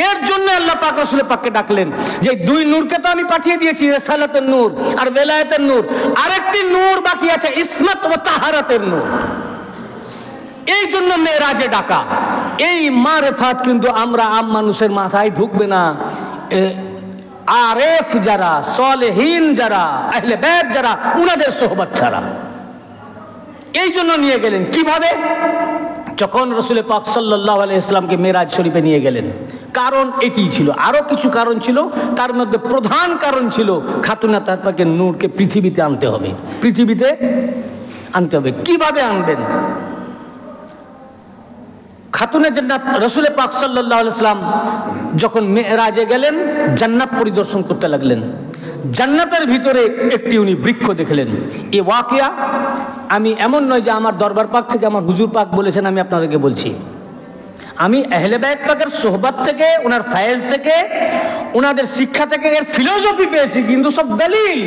এর জন্য আল্লাহ পাক রাসূল পাককে ডাকলেন যে দুই নূরকে তো আমি পাঠিয়ে দিয়েছি, রিসালাতের নূর আর বেলায়েতের নূর, আরেকটি নূর বাকি আছে, ইসমাত ও তাহারাতের নূর। এই জন্য মেরাজে ডাকা। এই মারিফাত কিন্তু আমরা আম মানুষের মাথায় ঢুকবে না। আরেফ যারা, সালেহীন যারা, আহলে বাইত যারা, উনাদের সোহবত ছাড়া। এই জন্য নিয়ে গেলেন কিভাবে? যখন রাসূল পাক সাল্লাল্লাহু আলাইহি ওয়াসাল্লামকে মেরাজ শরীফে নিয়ে গেলেন, কারণ এটি ছিল, আরো কিছু কারণ ছিল, তার মধ্যে প্রধান কারণ ছিল খাতুনে জান্নাত পাকের নূরকে পৃথিবীতে আনতে হবে, পৃথিবীতে আনতে হবে। কিভাবে আনবেন? খাতুনে জান্নাত রাসূল পাক সাল্লাল্লাহু আলাইহি ওয়াসাল্লাম যখন মেরাজে গেলেন, জান্নাত পরিদর্শন করতে লাগলেন। জান্নাতের ভিতরে একটি উনি বৃক্ষ দেখলেন। এই ওয়াকিয়া আমি এমন নয় যে আমার দরবার পাক থেকে আমার হুজুর পাক বলেছেন, আমি আপনাদেরকে বলছি। আমি আহলে বাইত পাকের সোহবত থেকে, ওনার ফায়েজ থেকে, ওনাদের শিক্ষা থেকে এর ফিলোসফি পেয়েছি, কিন্তু সব দলিল,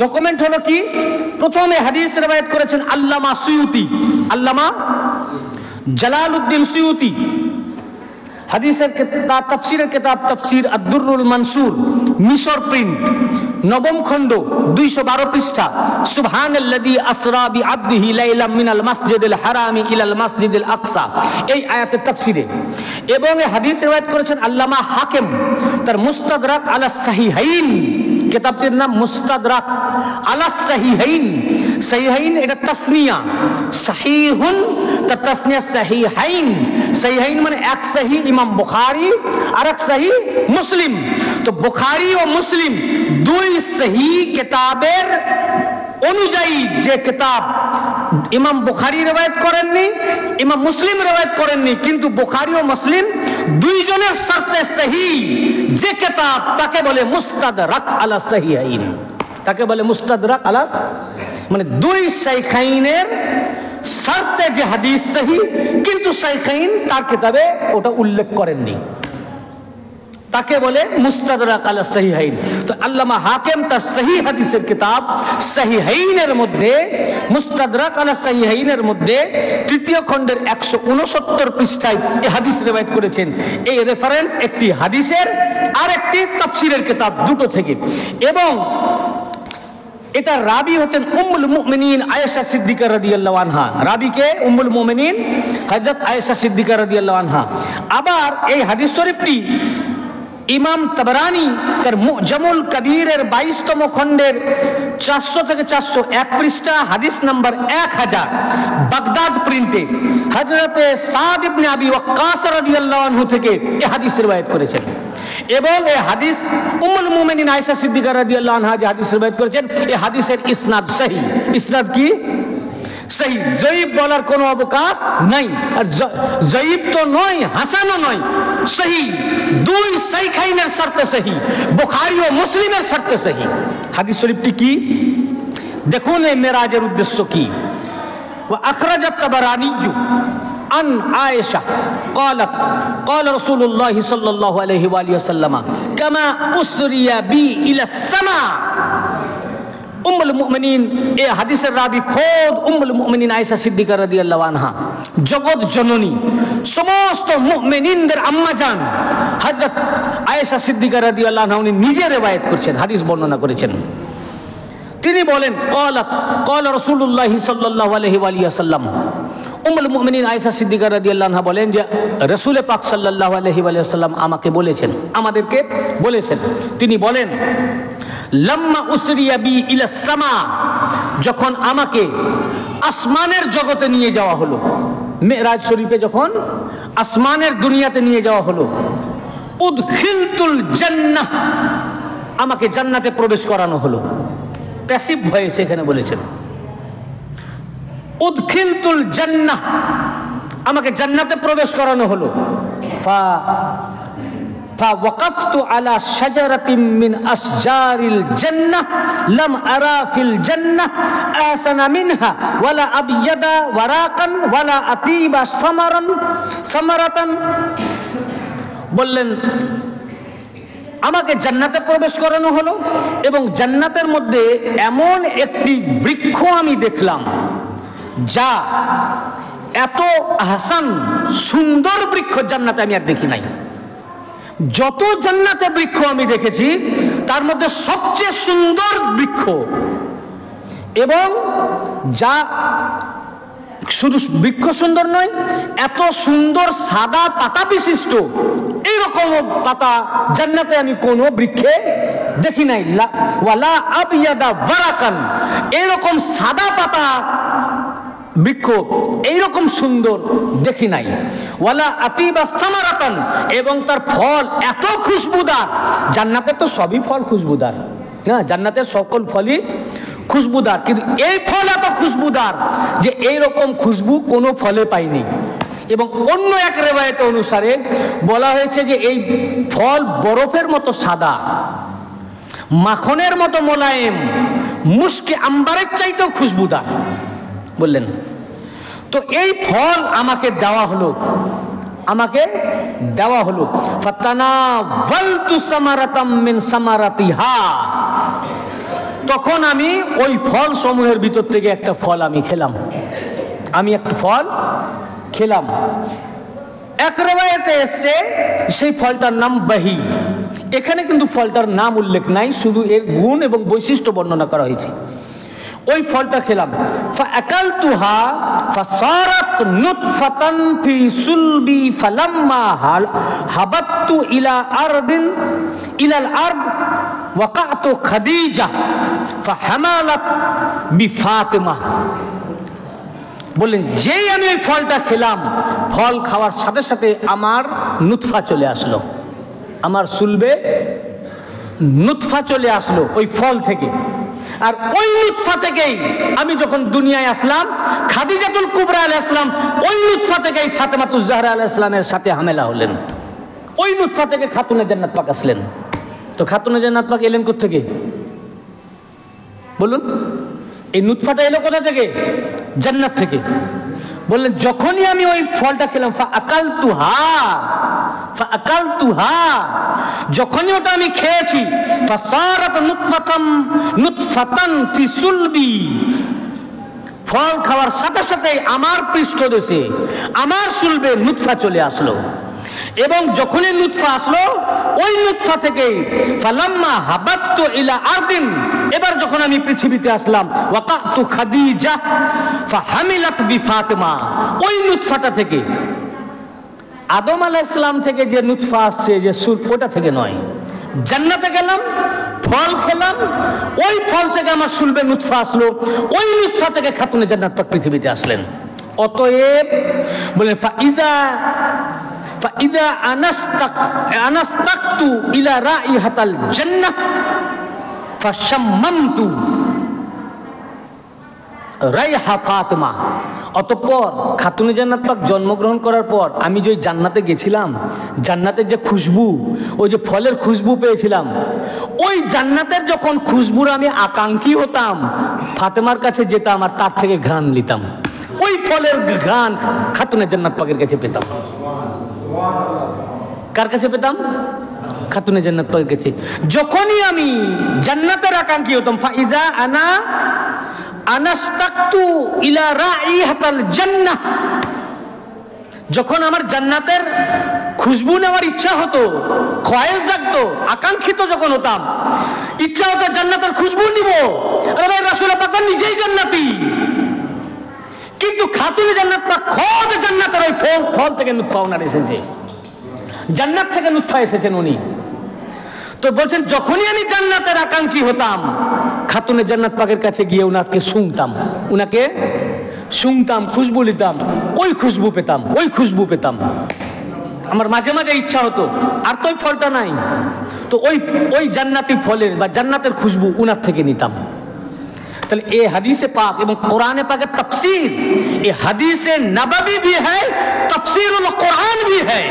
ডকুমেন্ট হলো কি? প্রথমে হাদিস রবায়াত করেছেন আল্লামা সুয়ুতি, আল্লামা জালালউদ্দিন সুয়ুতি। হাদিসের কিতাব, তাফসীরের কিতাব তাফসীর আদ-দুররুল মানসুর, মিশর প্রিন্ট, নবম খণ্ড, 212 পৃষ্ঠা। সুবহানাল্লাযী আসরা বিআবদিহি লাইলাম মিনাল মাসজিদিল হারামি ইলাল মাসজিদিল আকসা, এই আয়াতের তাফসীরে। এবং এই হাদিস রবায়াত করেছেন আল্লামা হাকিম, তার মুস্তাদরাক আলা সাহিহাইন, কিতাবটির নাম মুস্তাদরাক আলা সাহিহাইন। সাহিহাইন এটা তাসনিয়া, সাহিহুন তার তাসনিয়া সাহিহাইন। সাহিহাইন মানে এক সহি ইমাম বুখারী আর এক সহি মুসলিম। তো বুখারী ও মুসলিম দুই সহি কিতাবের অনুযায়ী যে কিতাব ইমাম বুখারী রওয়ায়াত করেননি, ইমাম মুসলিম রওয়ায়াত করেননি, কিন্তু বুখারী ও মুসলিম দুইজনের শর্তে সহি যে কিতাব, তাকে বলে মুস্তাদরাক আলা সাহিহাইন, তাকে বলে মুস্তাদরাক আলা, মানে দুই শাইখাইনের শর্তে যে হাদিস সহি, কিন্তু শাইখাইন তার কিতাবে ওটা উল্লেখ করেননি, তাকে বলে মুস্তাদরাক আলা সাহিহাইন। তো আল্লামা হাকিম তার সহি হাদিসের কিতাব সাহিহাইনের মধ্যে, মুস্তাদরাক আলা সাহিহাইনের মধ্যে তৃতীয় খণ্ডের 169 পৃষ্ঠায় এই হাদিস রওয়ায়াত করেছেন। এই রেফারেন্স একটি হাদিসের আর একটি তাফসীরের কিতাব, দুটো থেকে। এবং এটা রাবি হতেন উম্মুল মুমিনিন আয়েশা সিদ্দিকা রাদিয়াল্লাহু আনহা। রাবিকে উম্মুল মুমিনিন হযরত আয়েশা সিদ্দিকা রাদিয়াল্লাহু আনহা। আবার এই হাদিস শরীফটি ইমাম তাবরানী তার মুজামুল কবিরের 22তম খণ্ডের 400 থেকে 401 পৃষ্ঠা, হাদিস নাম্বার 1000, বাগদাদ প্রিন্টে হযরতে সাদ ইবনে আবি ওয়াক্কাস রাদিয়াল্লাহু আনহু থেকে এই হাদিস রওয়ায়াত করেছেন। এবং এই হাদিস উম্মুল মুমিনিন আয়েশা সিদ্দিকা রাদিয়াল্লাহু আনহা যে হাদিস রওয়ায়াত করেছেন, এই হাদিসের ইসনাদ সহি। ইসনাদ কি? সহি। জয়ীব বলার কোনো অবকাশ নাই। আর জয়ীব তো নয়, হাসানও নয়, সহি। দুই শাইখাইনের শর্তে সহি, বুখারী ও মুসলিমের শর্তে সহি। হাদিস শরীফটি কি? দেখুন এই মেরাজের উদ্দেশ্য কি। ওয়া আখরাজাত তাবারানী আন আয়েশা قالت قال رسول الله صلى الله عليه واله وسلم كما اسري بي الى السماء উম্মুল মুমিনিন, এই হাদিসের রাবি খোদ উম্মুল মুমিনিন আয়েশা সিদ্দিকা রাদিয়াল্লাহু আনহা, জগৎ জননী, সমস্ত মুমিনিনদের আম্মা জান হযরত আয়েশা সিদ্দিকা রাদিয়াল্লাহু আনহা উনি নিজে রিওয়ায়াত করেছেন, হাদিস বর্ণনা করেছেন। তিনি বলেন ক্বালা রাসূলুল্লাহ সাল্লাল্লাহু আলাইহি ওয়া সাল্লাম, উম্মুল মুমিনিন আয়েশা সিদ্দিকা রাদিয়াল্লাহু আনহা বলেন যে রাসূল পাক সাল্লাল্লাহু আলাইহি ওয়া সাল্লাম আমাকে বলেছেন, আমাদেরকে বলেছেন। তিনি বলেন লাম্মা উসরিয়া বি ইলা সামা, যখন আমাকে আসমানের জগতে নিয়ে যাওয়া হলো, মেরাজ শরীফে যখন আসমানের দুনিয়াতে নিয়ে যাওয়া হলো, উদখিলতুল জান্নাহ, আমাকে জান্নাতে প্রবেশ করানো হলো। প্যাসিভ ভয়েস এখানে বলেছেন, উদখিলতুল জান্নাহ, আমাকে জান্নাতে প্রবেশ করানো হলো। ফাওয়াকাফতু আলা শাজারাতিন মিন আশজারিল জান্নাহ লাম আরা ফিল জান্নাহ আহসানা মিনহা ওয়ালা আবয়াদা ওয়ারাকান ওয়ালা আতিবা সামারাতান। বললেন আমাকে জান্নাতে প্রবেশ করানো হলো এবং জান্নাতের মধ্যে এমন একটি বৃক্ষ আমি দেখলাম যা এত আহসান, সুন্দর বৃক্ষ জান্নাতে আমি আর দেখি নাই। যত জান্নাতে বৃক্ষ আমি দেখেছি তার মধ্যে সবচেয়ে সুন্দর বৃক্ষ, এবং যা শুধু বৃক্ষ সুন্দর নয়, এত সুন্দর সাদা পাতা বিশিষ্ট এইরকম পাতা জান্নাতে আমি কোনো বৃক্ষে দেখি নাই। ওয়ালা আবয়াদা ওয়ারাকান, এরকম সাদা পাতা বৃক্ষ এইরকম সুন্দর দেখি নাই। ওয়ালা আতিবা সামারাতান, এবং তার ফল এত খুশবুদার। জান্নাতের তো সবই ফল খুশবুদার, না, জান্নাতের সকল ফলই খুশবুদার, কিন্তু এই ফল এত খুশবুদার যে এইরকম খুশবু কোনো ফলে পাইনি। এবং অন্য এক রিওয়ায়াত অনুসারে বলা হয়েছে যে এই ফল বরফের মতো সাদা, মাখনের মতো মোলায়েম, মুশকে আম্বারের চাইতেও খুশবুদার। বললেন তো এই ফল আমাকে দেওয়া হলো, ফাতানাওয়ালতু সামারাতাম মিন সামারাতিহা, তখন আমি ওই ফল সমূহের ভিতর থেকে একটা ফল আমি খেলাম। এক রিওয়ায়াতে এসেছে সেই ফলটার নাম বাহি। এখানে কিন্তু ফলটার নাম উল্লেখ নাই, শুধু এর গুণ এবং বৈশিষ্ট্য বর্ণনা করা হয়েছে। ওই ফলটা খেলাম, ফাআকালতুহা ফাসারাত নুতফাতান ফি সুলবি ফালাম্মা হাবাতু ইলাল আরদ ওয়াকাতু খাদিজা ফাহামালাত বিফাতিমা। বললেন যেই আমি ওই ফলটা খেলাম, ফল খাওয়ার সাথে সাথে আমার নুতফা চলে আসলো, আমার সুলবে নুতফা চলে আসলো ওই ফল থেকে। আর ওই নুতফা থেকেই আমি যখন দুনিয়ায় আসলাম, খাদিজাতুল কুবরা আলাইহিস সালাম ওই নুতফা থেকেই ফাতেমাতুজ জাহরা আলাইহিস সালামের সাথে হামেলা হলেন। ওই নুতফা থেকে খাতুনে জান্নাত পাক আসলেন। তো খাতুনে জান্নাত পাক এলেন কোথা থেকে বলুন? এই নুতফাটা এলো কোথা থেকে? জান্নাত থেকে। বললেন যখনই আমি ওই ফলটা খেলাম, ফাআকালতুহা, যখনই ওটা আমি খেয়েছি, ফাসারাত নুতফাতান ফি সুলবি, ফল খাওয়ার সাথে সাথে আমার পৃষ্ঠদেশে, আমার সুলবে নুতফা চলে আসলো। এবং যখনই নুতফা আসলো, ওই নুতফা থেকে ফালাম্মা হাবাতু ইলা আরদিন, এবার যখন আমি পৃথিবীতে আসলাম, ওয়াকাতু খাদিজা ফাহামিলাত বিফাতিমা, ওই নুতফাটা থেকে, আদম আলাইহিস সালাম থেকে যে নুতফা আসছে, যে সুর, ওটা থেকে নয়। জান্নাতে গেলাম, ফল খেলাম, ওই ফল থেকে আমার সুলবে নুতফা আসলো, ওই নুতফা থেকে খাতুনে জান্নাত পাক পৃথিবীতে আসলেন। অতএব বলেন ফাইদা আনাস্তাকতু ইলা রাইহাতাল জান্নাহ ফাশাম্মামতু রাইহা ফাতিমা। অতঃপর খাতুনে জান্নাত পাক জন্মগ্রহণ করার পর আমি যে জান্নাতে গেছিলাম, জান্নাতের যে খুশবু, ওই যে ফলের খুশবু পেয়েছিলাম, ওই জান্নাতের যখন খুশবুর আমি আকাঙ্ক্ষী হতাম, ফাতেমার কাছে যেতাম আর তার থেকে ঘ্রাণ নিতাম। ওই ফলের ঘ্রাণ খাতুনে জান্নাত পাকের কাছে পেতাম। কার কাছে পেতাম? খাতুনে জান্নাত পাকের কাছে। যখনই আমি জান্নাতের আকাঙ্ক্ষী হতাম, ফাইজা আনা আনাস্তাকতু ইলা রাইহাতাল জান্নাহ, যখন আমার জান্নাতের খুশবু নেওয়ার ইচ্ছা হতো, খয়েশ জাগতো, আকাঙ্ক্ষিত যখন হতাম, ইচ্ছা হতো জান্নাতের খুশবু নিব, আরে রাসূল পাক নিজেই জান্নাতি, কিন্তু খাতুনে জান্নাত পাক খোদ জান্নাতের ওই ফল থেকে নুতফা ওনার এসেছে, জান্নাত থেকে নুতফা এসেছেন উনি। তো বলছেন যখনই আমি জান্নাতের আকাঙ্ক্ষী হতাম, খাতুনে জান্নাত পাকের কাছে গিয়ে উনাকে শুনতাম, খুশবু নিতাম, ওই খুশবু পেতাম। আমার মাঝে মাঝে ইচ্ছা হতো, আর তো ওই ফলটা নাই, তো ওই জান্নাতি ফলের বা জান্নাতের খুশবু উনার থেকে নিতাম। তাহলে এই হাদিসে পাক এবং কোরআনে পাকের তাফসীর, এই হাদিসে নববী भी है, तफसीरुल कुरान भी है,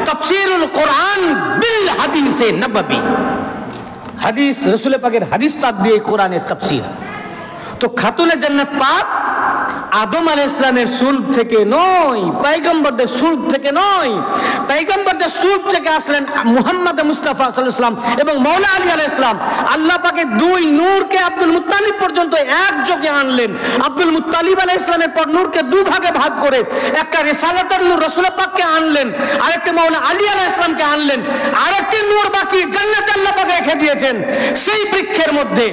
तफसीरुल कुरान बिल হাদিসে নববী, হাদিস রাসূল পাকের হাদিস পাক দিয়ে কোরআনের তাফসীর। তো খাতুনে জান্নাত পাক আদম আলাইহিস সালামের সুলব থেকে নয়, পয়গম্বরদের সুলব থেকে নয়, পয়গম্বরদের সুলব থেকে আসলেন মুহাম্মদ মুস্তাফা সাল্লাল্লাহু আলাইহি ওয়াসাল্লাম এবং মাওলা আলী আলাইহিস সালাম। আল্লাহ পাকের দুই নূরকে আব্দুল মুত্তালিব পর্যন্ত একযোগে আনলেন। আব্দুল মুত্তালিব আলাইহিস সালামের পর নূরকে দুভাগে ভাগ করে একটা রিসালাতের নূর রাসূল পাককে আনলেন, আরেকটা মাওলা আলী আলাইহিস সালামকে আনলেন, আরেকটি নূর বাকি জান্নাতে আল্লাহ পাক রেখে দিয়েছেন। সেই বৃক্ষের মধ্যে,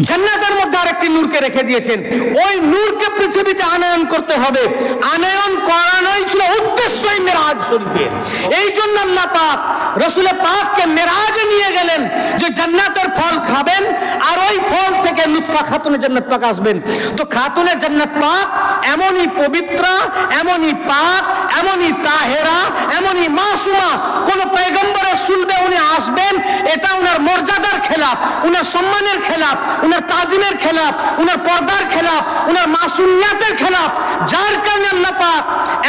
জান্নাতের মধ্যে আরেকটি নূরকে রেখে দিয়েছেন। ওই নূরকে পৃথিবীতে আনয়ন করতে হবে। আনয়ন করানোই ছিল উদ্দেশ্যই মেরাজ শরীফের। এই জন্য আল্লাহ পাক রাসূল পাককে মেরাজে নিয়ে গেলেন যে জান্নাতের ফল খাবেন, আর ওই ফল থেকে লুৎফা খাতুনে জান্নাত পাক আসবেন। তো খাতুনে জান্নাত পাক এমনই পবিত্র, এমনই পাক, এমনই তাহেরা, এমনই মাসুমা। কোন পয়গম্বরের সুলবে উনি আসবেন, এটা উনার মর্যাদার খেলাফ, উনার সম্মানের খেলাফ, উনার তাজিমের খেলাফ, উনার পর্দার খেলাফ, উনার মাসুমিয়াতের খেলাফ। যার কারণে আল্লাহ পাক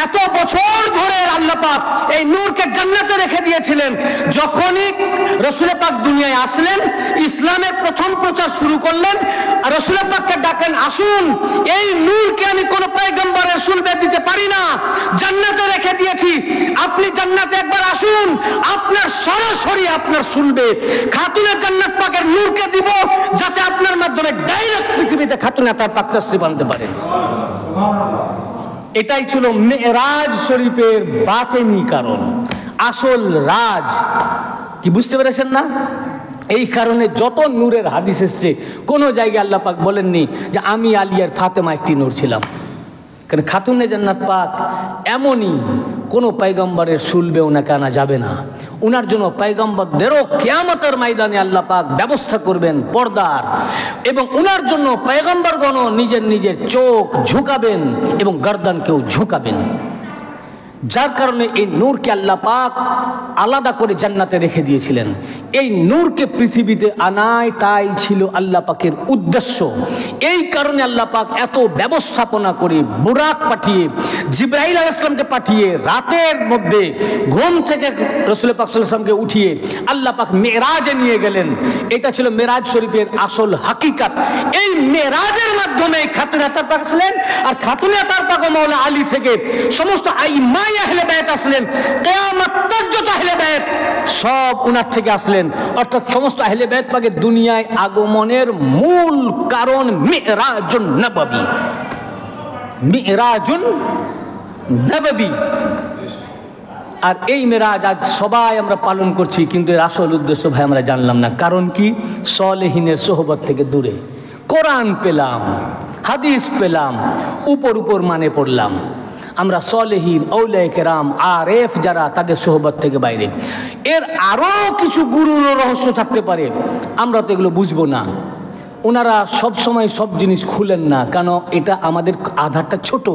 এত বছর ধরে আল্লাহ পাক এই নূরকে জান্নাতে রেখে দিয়েছিলেন। যখনই রাসূল পাক দুনিয়ায় আসলেন, ইসলামের প্রথম প্রচার শুরু করলেন, আর রাসূল পাককে ডাকেন, আসুন, এই নূরকে আমি কোন পয়গম্বরের সুলবে দিতে পারি না, জান্নাতে রেখে দিয়েছি, আপনি জান্নাতে একবার আসুন, আপনার সরাসরি আপনার সুলবে খাতুনে জান্নাত পাকের নূরকে দিব, যাতে আপনার মাধ্যমে ডাইরেক্ট পৃথিবীতে খাতুনে তার পাক তাশরীফ আনতে পারেন। এটাই ছিল মেরাজ শরীফের বাতেনি কারণ, আসল রাজ। কি বুঝতে পেরেছেন না? এই কারণে যত নূরের হাদিস এসছে, কোনো জায়গায় আল্লাহ পাক বলেননি যে আমি আলী আর ফাতেমা একটি নূর ছিলাম। কারণ খাতুনে জান্নাত পাক এমনই, কোনো পয়গম্বরের সুলবে ওনাকে আনা যাবে না। ওনার জন্য পয়গম্বরদেরও কিয়ামতের ময়দানে আল্লাহ পাক ব্যবস্থা করবেন পর্দার, এবং ওনার জন্য পয়গম্বরগণও নিজের নিজের চোখ ঝুঁকাবেন এবং গর্দানকেও ঝুঁকাবেন। যার কারণে এই নূরকে আল্লাহ পাক আলাদা করে জান্নাতে রেখে দিয়েছিলেন। এই নূরকে পৃথিবীতে আনাটাই ছিল আল্লাহ পাকের উদ্দেশ্য। এই কারণে আল্লাহ পাক এত ব্যবস্থাপনা করে, বুরাক পাঠিয়ে, জিবরাইল আলাইহিস সালামকে পাঠিয়ে, রাতের মধ্যে ঘুম থেকে রাসূল পাক সাল্লাল্লাহু আলাইহি ওয়াসাল্লামকে উঠিয়ে আল্লাহ পাক মেরাজে নিয়ে গেলেন। এটা ছিল মেরাজ শরীফের আসল হাকিকত। এই মেরাজের মাধ্যমে খাতুনে তার পাক আসলেন, আর খাতুনে তার পাক মাওলা আলী থেকে সমস্ত আইম্মা আহলে বাইত আসলেন। কিয়ামত তক যত আহলে বাইত সব উনার থেকে আসলেন। অর্থাৎ সমস্ত আহলে বাইত পাকের দুনিয়ায় আগমনের মূল কারণ মিরাজুন নববী, মিরাজুন নববী। আর এই মেরাজ আজ সবাই আমরা পালন করছি, কিন্তু এর আসল উদ্দেশ্য ভাই আমরা জানলাম না। কারণ কি? সলেহিনের সোহবত থেকে দূরে। কোরআন পেলাম, হাদিস পেলাম, উপর মানে পড়লাম। আমরা সলেহীন, আউলিয়া কেরাম, আরেফ যারা, তাদের সোহবত থেকে বাইরে। এর আরো কিছু গুরুর রহস্য থাকতে পারে, আমরা তো এগুলো বুঝবো না। ওনারা সব সময় সব জিনিস খুলেন না, কেন? এটা আমাদের আধারটা ছোট,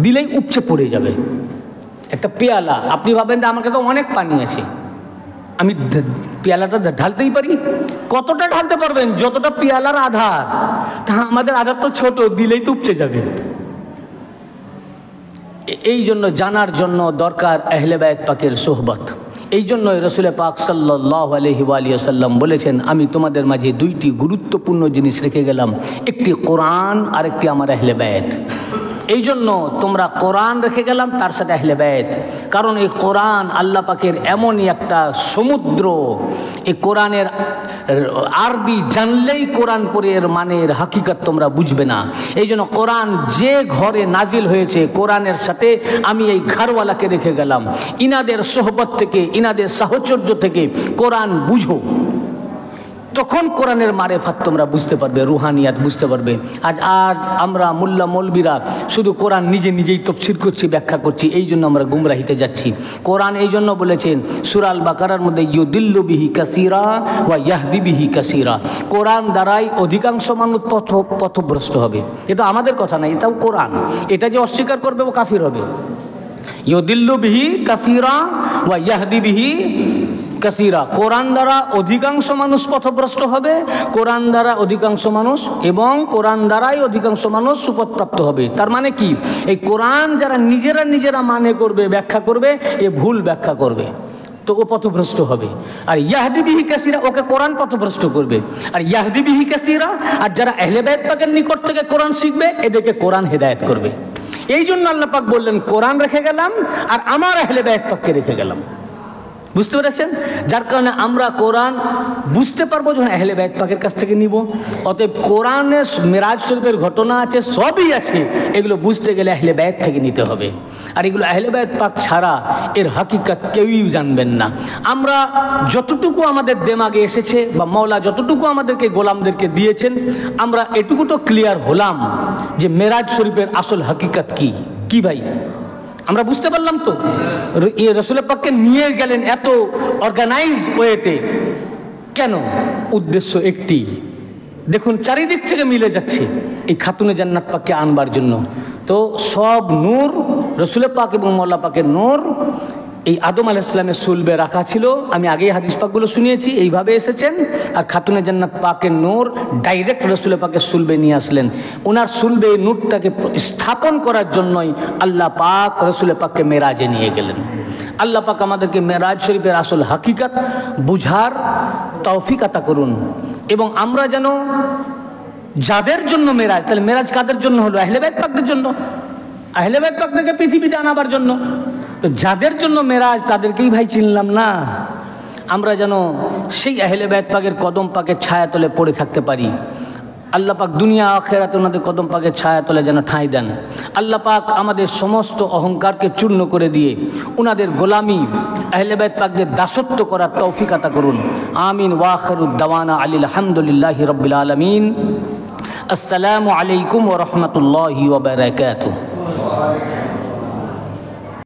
দিলেই উপচে পড়ে যাবে। একটা পেয়ালা, আপনি ভাবেন যে আমার কাছে অনেক পানি আছে, আমি পেয়ালাটা ঢালতেই পারি। কতটা ঢালতে পারবেন? যতটা পেয়ালার আধার। তা আমাদের আধার তো ছোট, দিলেই তো উপচে যাবে। এই জন্য জানার জন্য দরকার আহলে বাইত পাকের সোহবত। এই জন্য রাসূল পাক সাল্লাল্লাহু আলাইহি ওয়া সাল্লাম বলেছেন, আমি তোমাদের মাঝে দুইটি গুরুত্বপূর্ণ জিনিস রেখে গেলাম, একটি কোরআন আর একটি আমার আহলে বাইত। এই জন্য তোমরা কোরআন রেখে গেলাম, তার সাথে আহলে বাইত। কারণ এই কোরআন আল্লাহ পাকের এমনই একটা সমুদ্র। এই কোরআনের আরবি জানলেই কোরআন পড়ে এর মানের হাকিকত তোমরা বুঝবে না। এই জন্য কোরআন যে ঘরে নাজিল হয়েছে, কোরআনের সাথে আমি এই ঘরওয়ালাকে রেখে গেলাম। ইনাদের সোহবত থেকে, ইনাদের সাহচর্য থেকে কোরআন বুঝো, তখন কোরআনের মারেফাত তোমরা বুঝতে পারবে, রুহানিয়াত বুঝতে পারবে। আজ আমরা মোল্লা মৌলবীরা শুধু কোরআন নিজেই তফসির করছি, ব্যাখ্যা করছি, এই জন্য আমরা গুমরাহিতে যাচ্ছি। কোরআন এই জন্য বলেছেন সূরা আল বাকারার মধ্যে, ইউদিল্লু বিহি কাসীরা ওয়া ইয়াহদি বিহি কাসীরা, কোরআন দ্বারাই অধিকাংশ মানুষ পথভ্রষ্ট হবে। এটা আমাদের কথা না, এটাও কোরআন। এটা যে অস্বীকার করবে ও কাফির হবে। ইউদিল্লু বিহি কাসীরা ওয়া ইয়াহদি বিহি কাসীরা, কোরআন দ্বারা অধিকাংশ মানুষ পথভ্রষ্ট হবে, কোরআন দ্বারা অধিকাংশ মানুষ, এবং কোরআন দ্বারাই অধিকাংশ মানুষ সুপথপ্রাপ্ত হবে। তার মানে কি, এই কোরআন যারা নিজেরা মানে করবে, ব্যাখ্যা করবে, এ ভুল ব্যাখ্যা করবে, তো ও পথভ্রষ্ট হবে। আর ইয়াহদি বিহি কাসীরা, ওকে কোরআন পথভ্রষ্ট করবে। আর ইয়াহদি বিহি কাসীরা, আর যারা আহলে বাইত পাকের নিকট থেকে কোরআন শিখবে, এদেরকে কোরআন হেদায়েত করবে। এই জন্য আল্লাহ পাক বললেন কোরআন রেখে গেলাম আর আমার আহলে বাইত পাককে রেখে গেলাম। বুঝতে পেরেছেন? যার কারণে আমরা কোরআন বুঝতে পারবো যখন আহলে বাইত পাকের কাছ থেকে নিব। অতএব কোরআনে মেরাজ শরীফের ঘটনা আছে, সবই আছে, এগুলো বুঝতে গেলে আহলে বাইত থেকে নিতে হবে। আর এগুলো আহলে বাইত পাক ছাড়া এর হাকিকত কেউই জানবেন না। আমরা যতটুকু আমাদের দেমাগে এসেছে, বা মওলা যতটুকু আমাদেরকে গোলামদেরকে দিয়েছেন, আমরা এটুকু তো ক্লিয়ার হলাম যে মেরাজ শরীফের আসল হাকিকত কি। কি ভাই, আমরা বুঝতে পারলাম তো? রাসূল পাককে নিয়ে গেলেন এত অর্গানাইজড ওয়েতে, কেন? উদ্দেশ্য একটি, দেখুন চারিদিক থেকে মিলে যাচ্ছে এই খাতুনে জান্নাত পাককে আনবার জন্য। তো সব নূর রাসূল পাক এবং মওলা পাকের নূর এই আদম আলাইহিস সালামের সুলবে রাখা ছিল। আমি আগেই হাদিস পাকগুলো শুনিয়েছি, এইভাবে এসেছেন। আর খাতুনে জান্নাত পাকের নূর ডাইরেক্ট রাসূল পাকের সুলবে নিয়ে আসলেন। ওনার সুলবে নূরটাকে স্থাপন করার জন্যই আল্লাহ পাক রাসূল পাককে মেরাজে নিয়ে গেলেন। আল্লাহ পাক আমাদেরকে মেরাজ শরীফের আসল হাকিকত বুঝার তৌফিক আতা করুন, এবং আমরা যেন যাদের জন্য মেরাজ, তাহলে মেরাজ কাদের জন্য হলো? আহলে বাইত পাকদের জন্য। আহলে বাইত পাকদেরকে পৃথিবীতে আনাবার জন্য। তো যাদের জন্য মেরাজ, তাদেরকেই ভাই চিনলাম না। আমরা যেন সেই আহলে বাইত পাকের কদম পাকের ছায়াতলে পড়ে থাকতে পারি। আল্লাহ পাক দুনিয়া আখিরাতে ওনাদের কদম পাকের ছায়াতলে যেন ঠাঁই দেন। আল্লাহ পাক আমাদের সমস্ত অহংকারকে চূর্ণ করে দিয়ে ওনাদের গোলামি, আহলে বাইত পাকদের দাসত্ব করার তৌফিক আতা করুন। আমিন। ওয়া আখিরুদ দাওয়ানা আলিল হামদুলিল্লাহি রাব্বিল আলামিন। আসসালামু আলাইকুম ওয়া রাহমাতুল্লাহি ওয়া বারাকাতুহু।